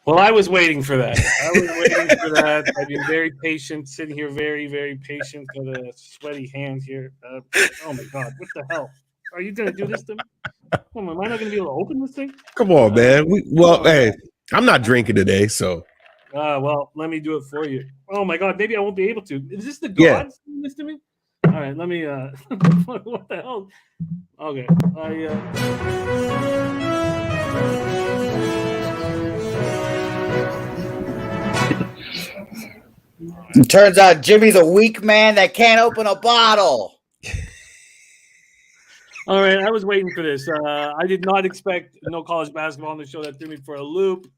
Well, I was waiting for that. I've been very patient, sitting here, very, very patient. Got a sweaty hand here. Oh my God, what the hell? Are you gonna do this to me? Am I not gonna be able to open this thing? Come on, man. Hey, I'm not drinking today, so. Well, let me do it for you. Oh my God, maybe I won't be able to. Is this the Yeah. gods doing this to me? All right, let me. What the hell? Okay, It turns out Jimmy's a weak man that can't open a bottle. All right, I was waiting for this. I did not expect no college basketball on the show. That threw me for a loop.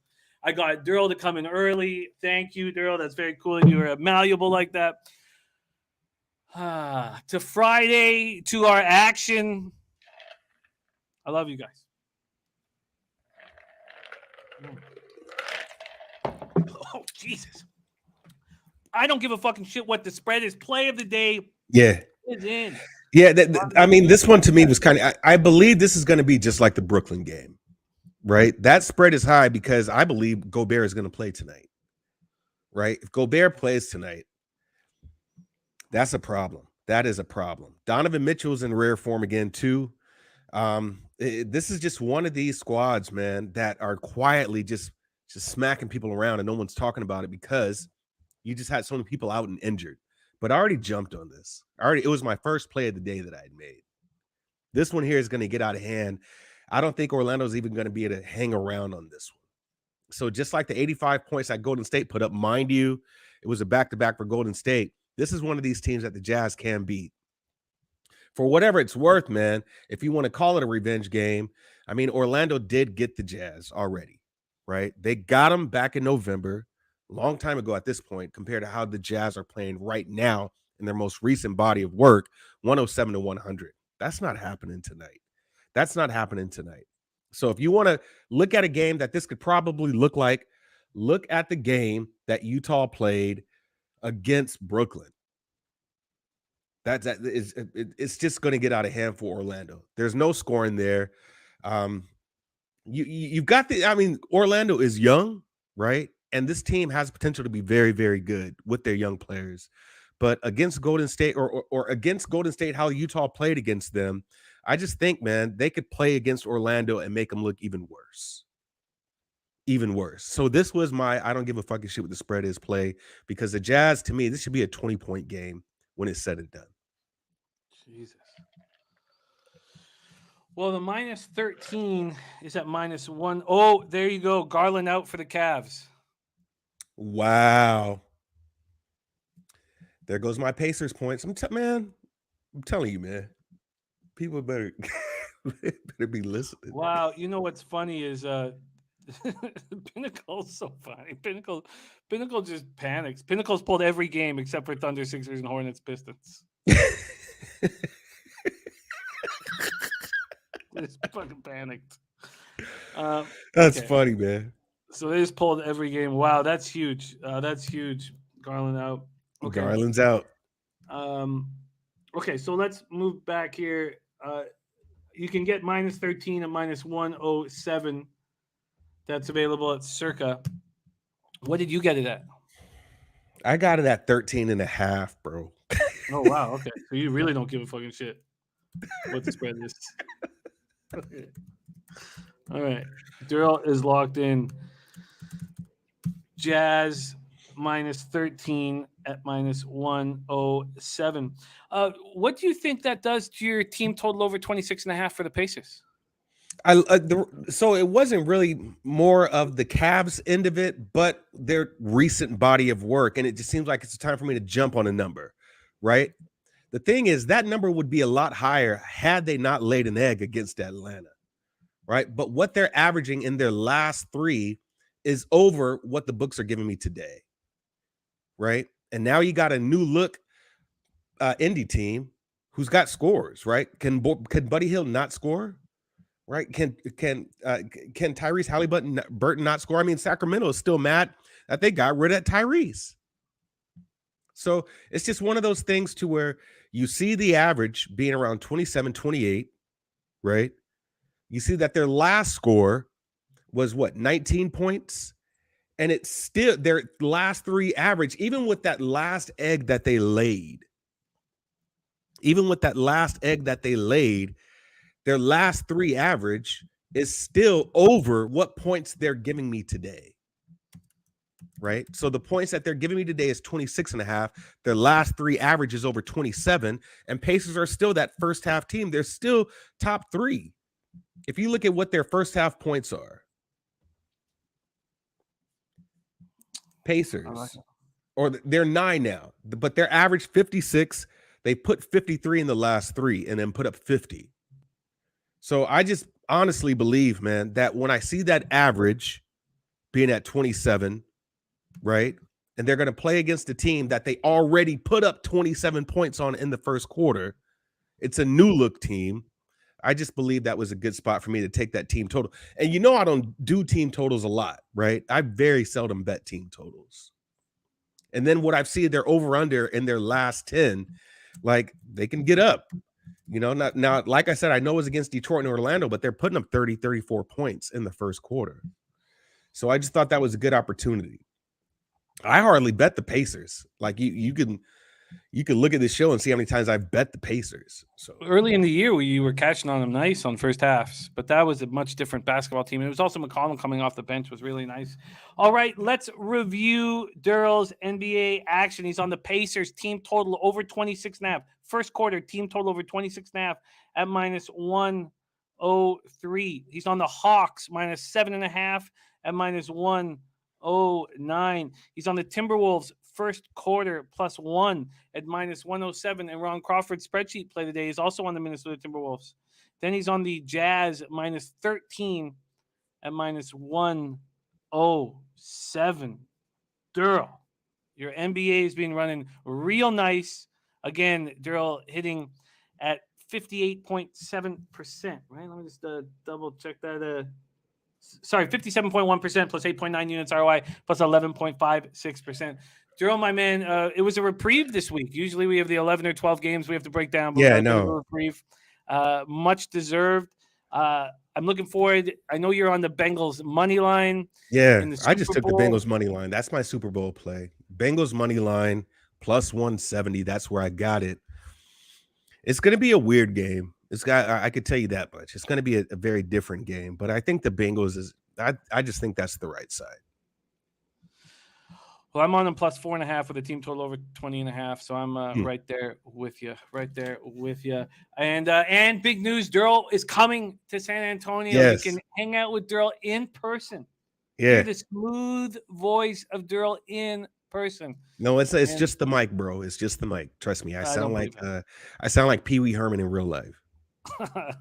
I got Derl to come in early. Thank you, Derl. That's very cool that you were malleable like that. To Friday, to our action. I love you guys. Oh, Jesus. I don't give a fucking shit what the spread is. Play of the day Yeah. is in. Yeah. I mean, this one to me was kind of, I believe this is going to be just like the Brooklyn game, right? That spread is high because I believe Gobert is going to play tonight, right? If Gobert plays tonight, that's a problem. That is a problem. Donovan Mitchell's in rare form again, too. This is just one of these squads, man, that are quietly just smacking people around and no one's talking about it because you just had so many people out and injured. But I already jumped on this. It was my first play of the day that I had made. This one here is going to get out of hand. I don't think Orlando's even going to be able to hang around on this one. So just like the 85 points that Golden State put up, mind you, it was a back-to-back for Golden State. This is one of these teams that the Jazz can beat. For whatever it's worth, man, if you want to call it a revenge game, I mean, Orlando did get the Jazz already, right? They got them back in November, a long time ago at this point, compared to how the Jazz are playing right now in their most recent body of work, 107-100. That's not happening tonight. That's not happening tonight. So if you want to look at a game that this could probably look like, look at the game that Utah played against Brooklyn. It's just going to get out of hand for Orlando. There's no scoring there. You've got Orlando is young, right? And this team has potential to be very, very good with their young players. But against Golden State or against Golden State, how Utah played against them, I just think, man, they could play against Orlando and make them look even worse. Even worse. So this was my I don't give a fucking shit what the spread is play, because the Jazz, to me, this should be a 20-point game when it's said and done. Jesus. Well, the minus 13 is at -1. Oh, there you go. Garland out for the Cavs. Wow. There goes my Pacers points. I'm telling you, man. People better be listening. Wow. You know what's funny is Pinnacle's so funny. Pinnacle just panics. Pinnacle's pulled every game except for Thunder, Sixers, and Hornets, Pistons. It's fucking panicked. That's okay. funny, man. So they just pulled every game. Wow, that's huge. That's huge. Garland out. Okay. Garland's out. Okay, so let's move back here. You can get -13 at -107. That's available at Circa. What did you get it at? I got it at 13.5, bro. Oh, wow. Okay. So you really don't give a fucking shit what the spread is. Okay. All right. Derl is locked in. Jazz -13 at -107. What do you think that does to your team total over 26.5 for the Pacers? So it wasn't really more of the Cavs end of it, but their recent body of work. And it just seems like it's time for me to jump on a number, right? The thing is, that number would be a lot higher had they not laid an egg against Atlanta, right? But what they're averaging in their last 3 is over what the books are giving me today, right? And now you got a new look Indy team who's got scores, right? Can Buddy Hield not score? Right? Can Tyrese Halliburton not score? I mean, Sacramento is still mad that they got rid of Tyrese. So it's just one of those things to where you see the average being around 27, 28, right? You see that their last score was what, 19 points? And it's still their last three average, even with that last egg that they laid, their last three average is still over what points they're giving me today. Right? So the points that they're giving me today is 26.5. Their last three average is over 27. And Pacers are still that first half team. They're still top three. If you look at what their first half points are, Pacers, or they're 9 now, but they're average 56. They put 53 in the last three and then put up 50. So I just honestly believe, man, that when I see that average being at 27, right, and they're going to play against a team that they already put up 27 points on in the first quarter, it's a new look team. I just believe that was a good spot for me to take that team total. And you know, I don't do team totals a lot, right? I very seldom bet team totals. And then what I've seen their over under in their last 10, like they can get up, you know, now, like I said, I know it was against Detroit and Orlando, but they're putting up 30, 34 points in the first quarter. So I just thought that was a good opportunity. I hardly bet the Pacers. Like you can look at this show and see how many times I've bet the Pacers. So early in the year, you were catching on them nice on first halves, but that was a much different basketball team. And it was also McCollum coming off the bench was really nice. All right, let's review Derl's NBA action. He's on the Pacers, team total over 26.5. First quarter, team total over 26.5 at -103. He's on the Hawks, -7.5 at -109. He's on the Timberwolves, first quarter +1 at -107. And Ron Crawford's spreadsheet play today is also on the Minnesota Timberwolves. Then he's on the Jazz, -13 at -107. Derl, your NBA has been running real nice. Again, Derl hitting at 58.7%, right? Let me just double check that. Sorry, 57.1% plus 8.9 units ROI plus 11.56%. Derl, my man, it was a reprieve this week. Usually we have the 11 or 12 games we have to break down, but yeah, we got a reprieve. Much deserved. I'm looking forward. I know you're on the Bengals money line. Yeah, I just took the Bengals money line. That's my Super Bowl play. Bengals money line plus 170. That's where I got it. It's going to be a weird game. I could tell you that much. It's going to be a very different game, but I think the Bengals I just think that's the right side. Well, I'm on them +4.5 with a team total over 20.5. So I'm right there with you. And big news, Derl is coming to San Antonio. Yes. You can hang out with Derl in person. Yeah. Hear the smooth voice of Derl in person. No, it's just the mic, bro. It's just the mic. Trust me. I sound like Pee Wee Herman in real life. I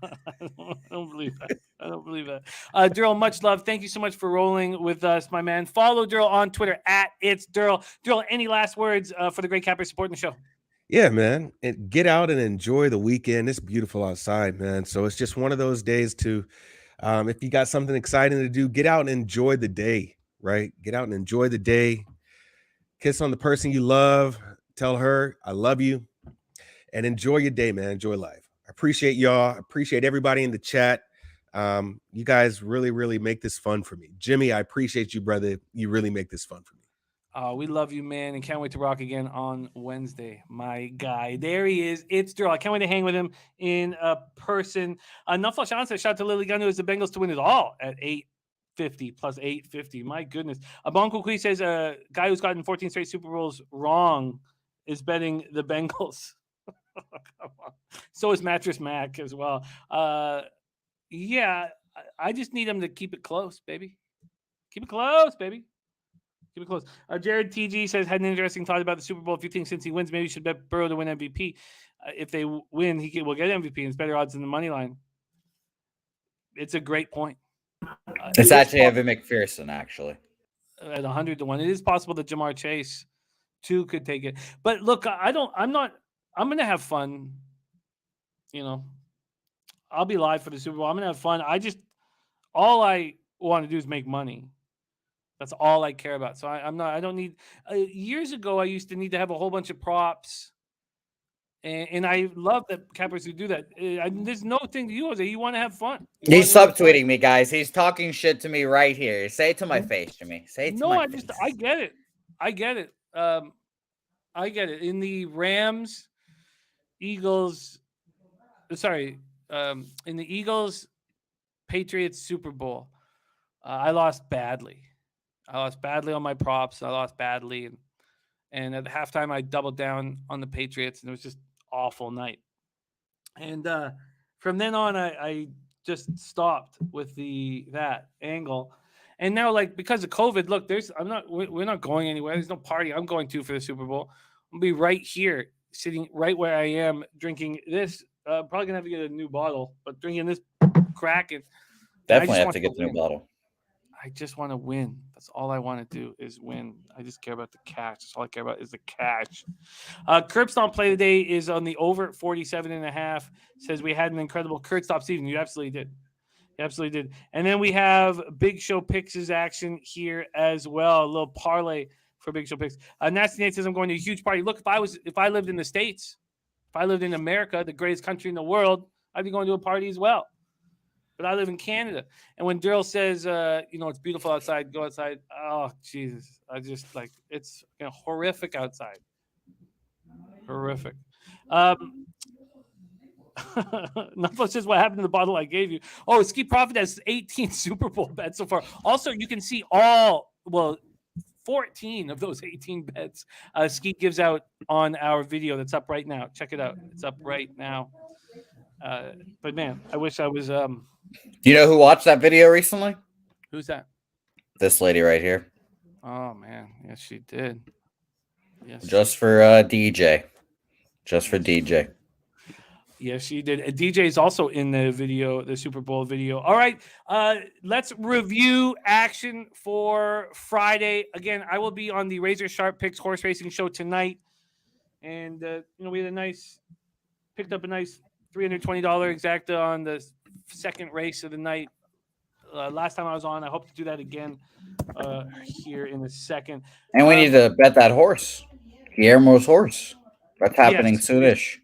don't believe that. Derl, much love. Thank you so much for rolling with us, my man. Follow Derl on Twitter @it's Derl. Derl, any last words for the great cappers supporting the show? Yeah, man. And get out and enjoy the weekend. It's beautiful outside, man. So it's just one of those days to, if you got something exciting to do, get out and enjoy the day, right? Get out and enjoy the day. Kiss on the person you love. Tell her, I love you. And enjoy your day, man. Enjoy life. I appreciate y'all. I appreciate everybody in the chat. You guys really, really make this fun for me. Jimmy, I appreciate you, brother. You really make this fun for me. We love you, man, and can't wait to rock again on Wednesday. My guy. There he is. It's Derl. I can't wait to hang with him in person. Nuffle Sean says, shout out to Lily Gunn, who is the Bengals to win it all at 850 plus 850. My goodness. Bonko Kui says a guy who's gotten 14 straight Super Bowls wrong is betting the Bengals. Come on. So is Mattress Mac as well. Yeah, I just need him to keep it close, baby. Keep it close, baby. Keep it close. Jared TG says, had an interesting thought about the Super Bowl. If you think since he wins, maybe you should bet Burrow to win MVP. If they win, will get MVP, and it's better odds than the money line. It's a great point. It's actually Evan McPherson, actually. At 100 to 1. It is possible that Jamar Chase, too, could take it. But look, I'm going to have fun. You know, I'll be live for the Super Bowl. I'm going to have fun. All I want to do is make money. That's all I care about. So I don't need. Years ago, I used to need to have a whole bunch of props, and I love that cappers who do that. There's no thing to you, Jose. You want to have fun. He's subtweeting me, guys. He's talking shit to me right here. Say it to my face, Jimmy. Say it to my face. I get it. I get it. I get it. In the Rams, Eagles, in the Eagles, Patriots Super Bowl, I lost badly. I lost badly on my props. I lost badly, and at halftime I doubled down on the Patriots, and it was just awful night. And from then on, I just stopped with that angle. And now, like, because of COVID, look, we're not going anywhere. There's no party I'm going to for the Super Bowl. I'll be right here, sitting right where I am, drinking this. Probably gonna have to get a new bottle, but drinking this Kraken. Definitely have to get the new bottle. I just want to win. That's all I want to do is win. I just care about the cash. That's all I care about is the cash. Kurt's on play today is on the over at 47.5. Says we had an incredible Kurt stop season. You absolutely did. You absolutely did. And then we have Big Show Picks' action here as well. A little parlay for Big Show Picks. Nasty Nate says I'm going to a huge party. Look, if I lived in the States, if I lived in America, the greatest country in the world, I'd be going to a party as well. But I live in Canada. And when Derl says, it's beautiful outside, go outside. Oh, Jesus. I just it's horrific outside. Horrific. Nuffo says, what happened to the bottle I gave you? Oh, Ski Profit has 18 Super Bowl bets so far. Also, you can see 14 of those 18 bets Ski gives out on our video that's up right now. Check it out. It's up right now. But, man, I wish I was... You know who watched that video recently? Who's that? This lady right here. Oh, man. Yes, she did. Yes. Just for DJ. Just for DJ. Yes, she did. DJ is also in the video, the Super Bowl video. All right. Let's review action for Friday. Again, I will be on the Razor Sharp Picks horse racing show tonight. And, we had picked up a nice $320 exacta on the second race of the night. Last time I was on, I hope to do that again here in a second. And we need to bet that horse, Guillermo's horse. That's happening soonish.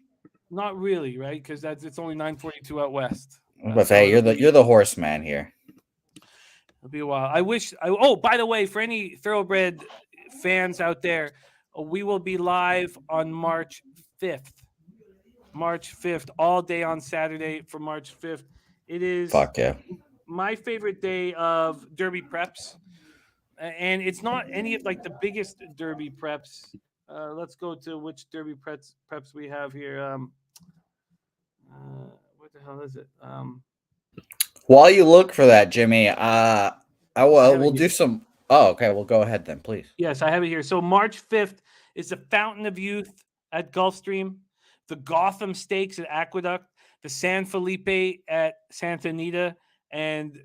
Not really, right? Because it's only 9:42 out west. But hey, you're the horseman here. It'll be a while. I wish. Oh, by the way, for any thoroughbred fans out there, we will be live on March 5th. March 5th, all day on Saturday for March 5th. It is my favorite day of Derby preps. And it's not any of the biggest Derby preps. Let's go to which Derby preps we have here. What the hell is it? While you look for that, Jimmy, we'll do some. Oh, okay. Well, go ahead then, please. Yes, I have it here. So March 5th is the Fountain of Youth at Gulfstream, the Gotham Stakes at Aqueduct, the San Felipe at Santa Anita, and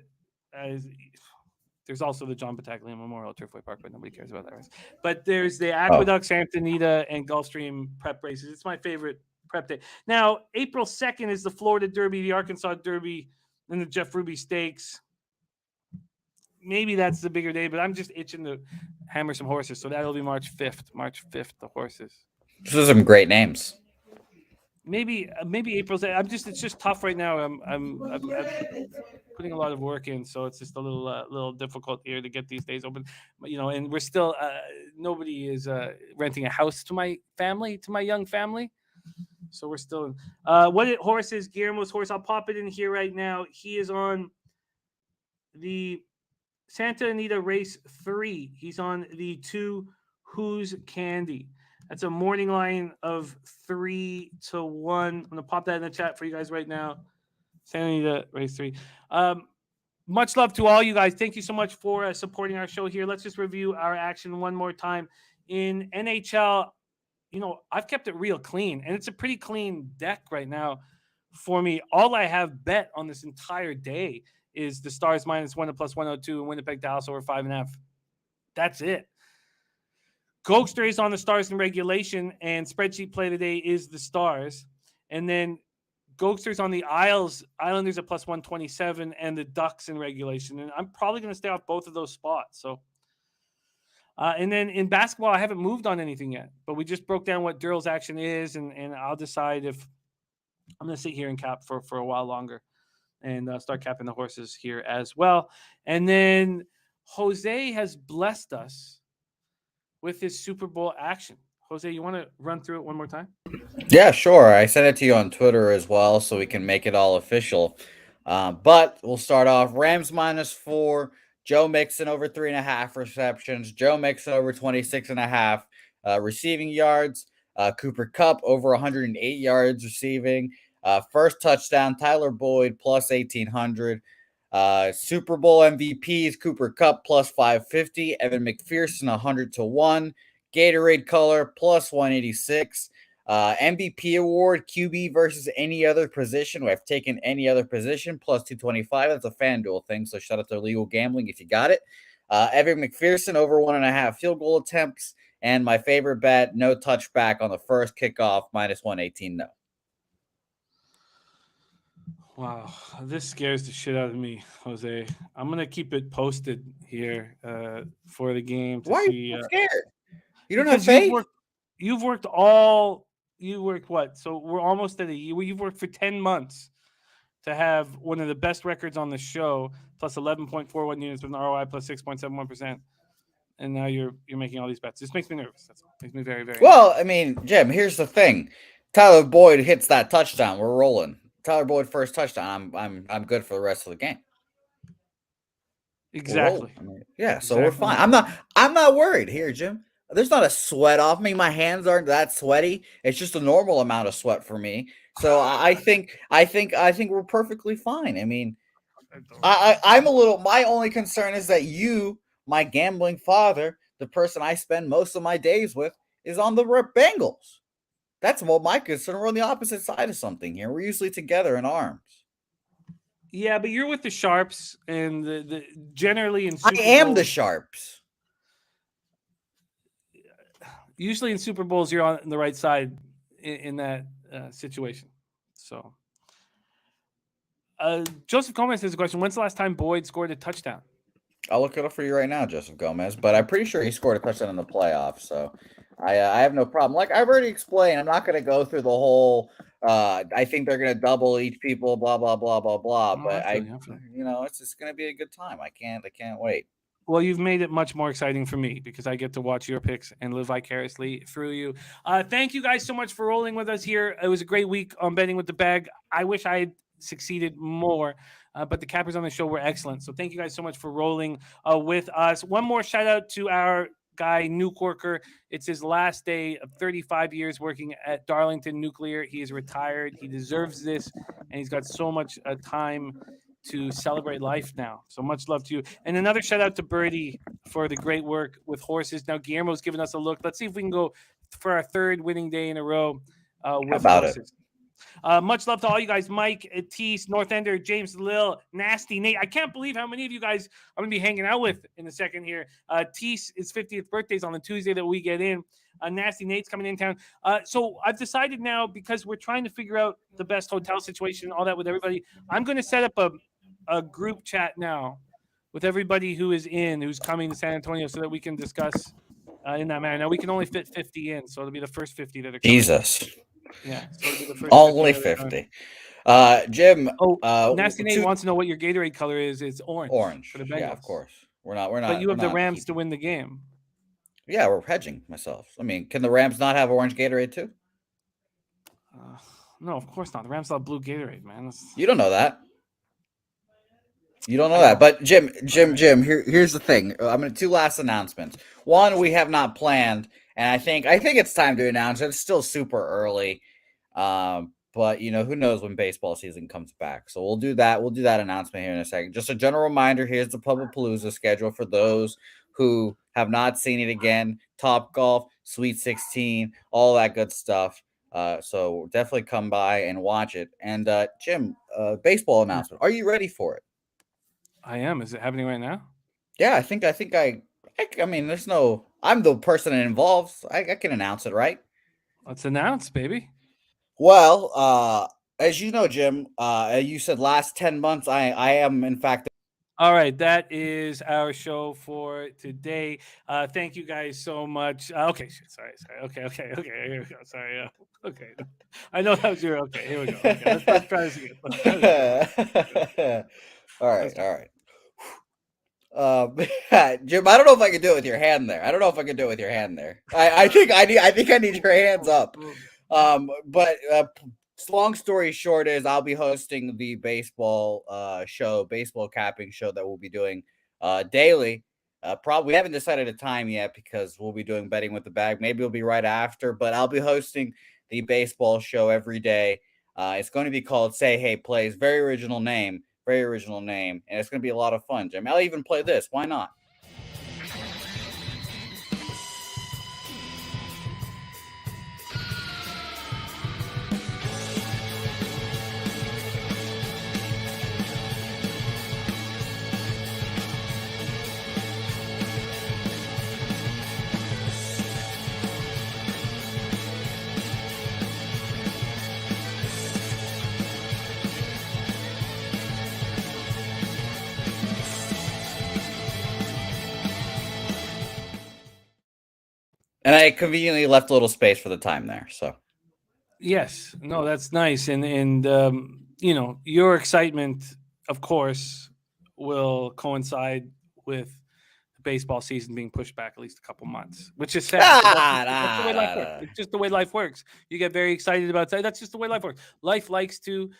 there's also the John Battaglia Memorial at Turfway Park, but nobody cares about that race. But there's the Aqueduct, Santa Anita, and Gulfstream prep races. It's my favorite prep day. Now, April 2nd is the Florida Derby, the Arkansas Derby, and the Jeff Ruby Stakes. Maybe that's the bigger day, but I'm just itching to hammer some horses. So that'll be March 5th. March 5th, the horses. Those are some great names. Maybe April's. It's just tough right now. I'm putting a lot of work in, so it's just a little difficult here to get these days open. And we're still nobody is renting a house to my young family, so we're still. Horses? Guillermo's horse. I'll pop it in here right now. He is on the Santa Anita race 3. He's on the 2 Who's Candy. That's a morning line of 3-1. I'm going to pop that in the chat for you guys right now. Santa Anita, race 3. Much love to all you guys. Thank you so much for supporting our show here. Let's just review our action one more time. In NHL, I've kept it real clean, and it's a pretty clean deck right now for me. All I have bet on this entire day is the Stars -1 to +102 and Winnipeg Dallas over 5.5. That's it. Gogster is on the Stars in regulation, and spreadsheet play today is the Stars. And then Gogster's on the Islanders at +127, and the Ducks in regulation. And I'm probably going to stay off both of those spots. So And then in basketball, I haven't moved on anything yet, but we just broke down what Derl's action is, and I'll decide if I'm going to sit here and cap for a while longer and start capping the horses here as well. And then Jose has blessed us with his Super Bowl action. Jose, you want to run through it one more time? Yeah, sure. I sent it to you on Twitter as well, so we can make it all official. But we'll start off Rams -4, Joe Mixon over 3.5 receptions, Joe Mixon over 26.5 receiving yards, Cooper Kupp over 108 yards receiving, first touchdown, Tyler Boyd plus 1,800. Super Bowl MVPs, Cooper Kupp plus 550, Evan McPherson 100-1, Gatorade color plus 186. MVP award, QB versus any other position. I've taken any other position plus 225. That's a FanDuel thing, so shout out to Legal Gambling if you got it. Evan McPherson over 1.5 field goal attempts, and my favorite bet, no touchback on the first kickoff, -118. No. Wow, this scares the shit out of me, Jose. I'm gonna keep it posted here for the game to Why see. are you scared? You don't have Because faith? you've worked all. You worked what? So we're almost at a year. You've worked for 10 months to have one of the best records on the show, plus 11.41 units with an ROI plus 6.71%. And now you're making all these bets. This makes me nervous. That's all. Makes me very, very. Well, I mean, Jim, here's the thing. Tyler Boyd hits that touchdown. We're rolling. Tyler Boyd first touchdown. I'm good for the rest of the game. Exactly. I mean, yeah, so we're fine. I'm not worried here, Jim. There's not a sweat off me. My hands aren't that sweaty. It's just a normal amount of sweat for me. So I think we're perfectly fine. I mean, I'm a little. My only concern is that you, my gambling father, the person I spend most of my days with, is on the Bengals. That's what my concern. We're on the opposite side of something here. We're usually together in arms. Yeah, but you're with the Sharps, and the generally in Super Bowls, the Sharps. Usually in Super Bowls, you're on the right side in that situation. So, Joseph Gomez has a question. When's the last time Boyd scored a touchdown? I'll look it up for you right now, Joseph Gomez. But I'm pretty sure he scored a touchdown in the playoffs. So I have no problem. Like I've already explained, I'm not going to go through the whole. I think they're going to double each people. Blah blah blah blah blah. But it's just going to be a good time. I can't wait. Well, you've made it much more exciting for me because I get to watch your picks and live vicariously through you. Thank you guys so much for rolling with us here. It was a great week on Betting with the Bag. I wish I had succeeded more, but the cappers on the show were excellent. So thank you guys so much for rolling with us. One more shout out to our guy, New Corker. It's his last day of 35 years working at Darlington Nuclear. He is retired. He deserves this, and he's got so much time to celebrate life now. So much love to you. And another shout out to Birdie for the great work with horses. Now Guillermo's giving us a look. Let's see if we can go for our third winning day in a row with horses. Much love to all you guys. Mike, Tease, North Ender, James Lil, Nasty Nate. I can't believe how many of you guys I'm going to be hanging out with in a second here. Tease, his 50th birthday is on the Tuesday that we get in. Nasty Nate's coming in town. So I've decided now, because we're trying to figure out the best hotel situation and all that with everybody, I'm going to set up a group chat now with everybody who's coming to San Antonio so that we can discuss in that manner. Now we can only fit 50 in, so it'll be the first 50 that are coming. Jesus. Yeah. So it'll be the first only 50. Jim. Nasty Nate wants to know what your Gatorade color is. It's orange. Orange. For the Bengals. Yeah, of course. We're not. But you have the Rams to win the game. Yeah, we're hedging myself. I mean, can the Rams not have orange Gatorade too? No, of course not. The Rams have blue Gatorade, man. You don't know that. You don't know that. But Jim, here's the thing. I'm going to two last announcements. One, we have not planned, and I think it's time to announce it. It's still super early. But who knows when baseball season comes back. So we'll do that. We'll do that announcement here in a second. Just a general reminder, here's the Pubapalooza schedule for those who have not seen it again. Top Golf, Sweet 16, all that good stuff. So definitely come by and watch it. And Jim, baseball announcement. Are you ready for it? I am. Is it happening right now? Yeah, I mean, there's no. I'm the person involved. So I can announce it, right? Let's announce, baby. Well, as you know, Jim, you said last 10 months. I am in fact All right, that is our show for today. Thank you guys so much. Okay, sorry. Okay. Here we go. Sorry. Okay, I know that was your. Okay, here we go. Okay, let's try this again. All right. Jim, I don't know if I can do it with your hand there. I think I need your hands up. But long story short is I'll be hosting the baseball baseball capping show that we'll be doing daily. Probably we haven't decided a time yet because we'll be doing betting with the bag. Maybe it'll be right after, but I'll be hosting the baseball show every day. It's going to be called Say Hey Plays. Very original name, and it's going to be a lot of fun, Jim. I'll even play this. Why not? And I conveniently left a little space for the time there. So, yes, no, that's nice, and your excitement, of course, will coincide with the baseball season being pushed back at least a couple months, which is sad. That's the way life works. It's just the way life works. You get very excited about that. That's just the way life works. Life likes to,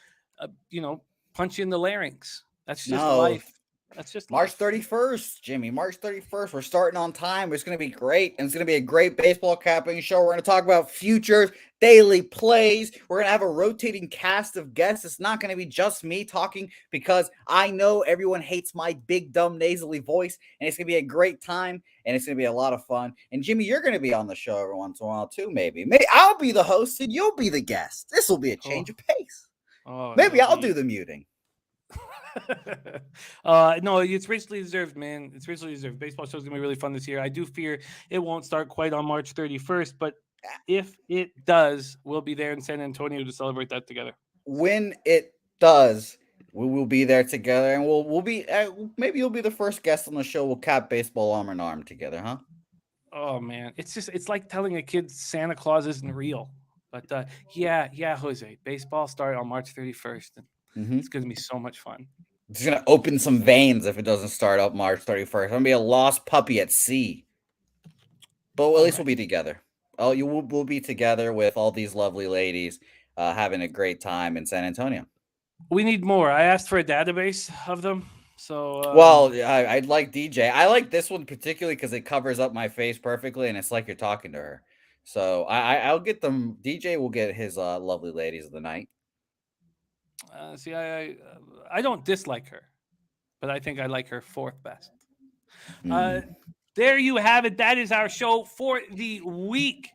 punch you in the larynx. That's just life. That's just March 31st, Jimmy. March 31st. We're starting on time. It's going to be great. And it's going to be a great baseball capping show. We're going to talk about futures, daily plays. We're going to have a rotating cast of guests. It's not going to be just me talking because I know everyone hates my big, dumb, nasally voice. And it's going to be a great time. And it's going to be a lot of fun. And Jimmy, you're going to be on the show every once in a while too, maybe. Maybe I'll be the host and you'll be the guest. This will be a change of pace. Maybe I'll do the muting. No, it's richly deserved, man. It's richly deserved. Baseball show's gonna be really fun this year. I do fear it won't start quite on March 31st, but if it does, we'll be there in San Antonio to celebrate that together. When it does, we will be there together, and we'll be maybe you'll be the first guest on the show. We'll cap baseball arm in arm together, huh? Oh man, it's like telling a kid Santa Claus isn't real. But yeah, Jose, baseball started on March 31st, and it's gonna be so much fun. It's going to open some veins if it doesn't start up March 31st. I'm going to be a lost puppy at sea. But at least we'll be together. We'll be together with all these lovely ladies having a great time in San Antonio. We need more. I asked for a database of them. So I'd like DJ. I like this one particularly because it covers up my face perfectly and it's like you're talking to her. So I'll get them. DJ will get his lovely ladies of the night. See, I don't dislike her, but I think I like her fourth best. There you have it. That is our show for the week.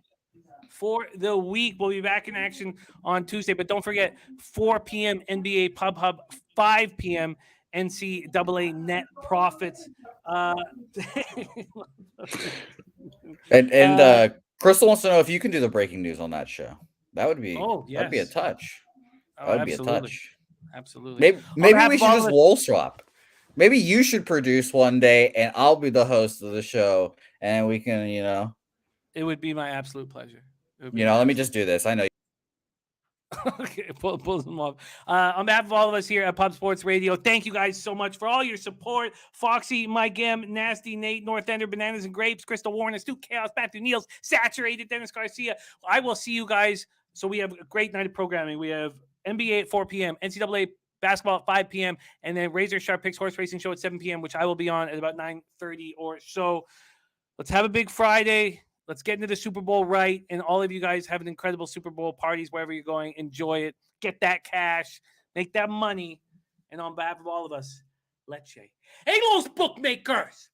We'll be back in action on Tuesday, but don't forget 4 p.m. NBA Pub Hub, 5 p.m. NCAA Net Profits. And Crystal wants to know if you can do the breaking news on that show. That would be that'd be a touch. That would be a touch. Absolutely. Maybe we should just wall swap. Maybe you should produce one day and I'll be the host of the show and we can, It would be my absolute pleasure. Let me just do this. I know. Okay, pull them off. On behalf of all of us here at Pub Sports Radio, thank you guys so much for all your support. Foxy, Mike M, Nasty Nate, North Ender, Bananas and Grapes, Crystal Warren, Stu Chaos, Matthew Niels, Saturated, Dennis Garcia. I will see you guys. So we have a great night of programming. We have NBA at 4 p.m., NCAA basketball at 5 p.m., and then Razor Sharp Picks Horse Racing Show at 7 p.m., which I will be on at about 9:30 or so. Let's have a big Friday. Let's get into the Super Bowl right. And all of you guys have an incredible Super Bowl parties wherever you're going. Enjoy it. Get that cash. Make that money. And on behalf of all of us, let's say, hey, those bookmakers.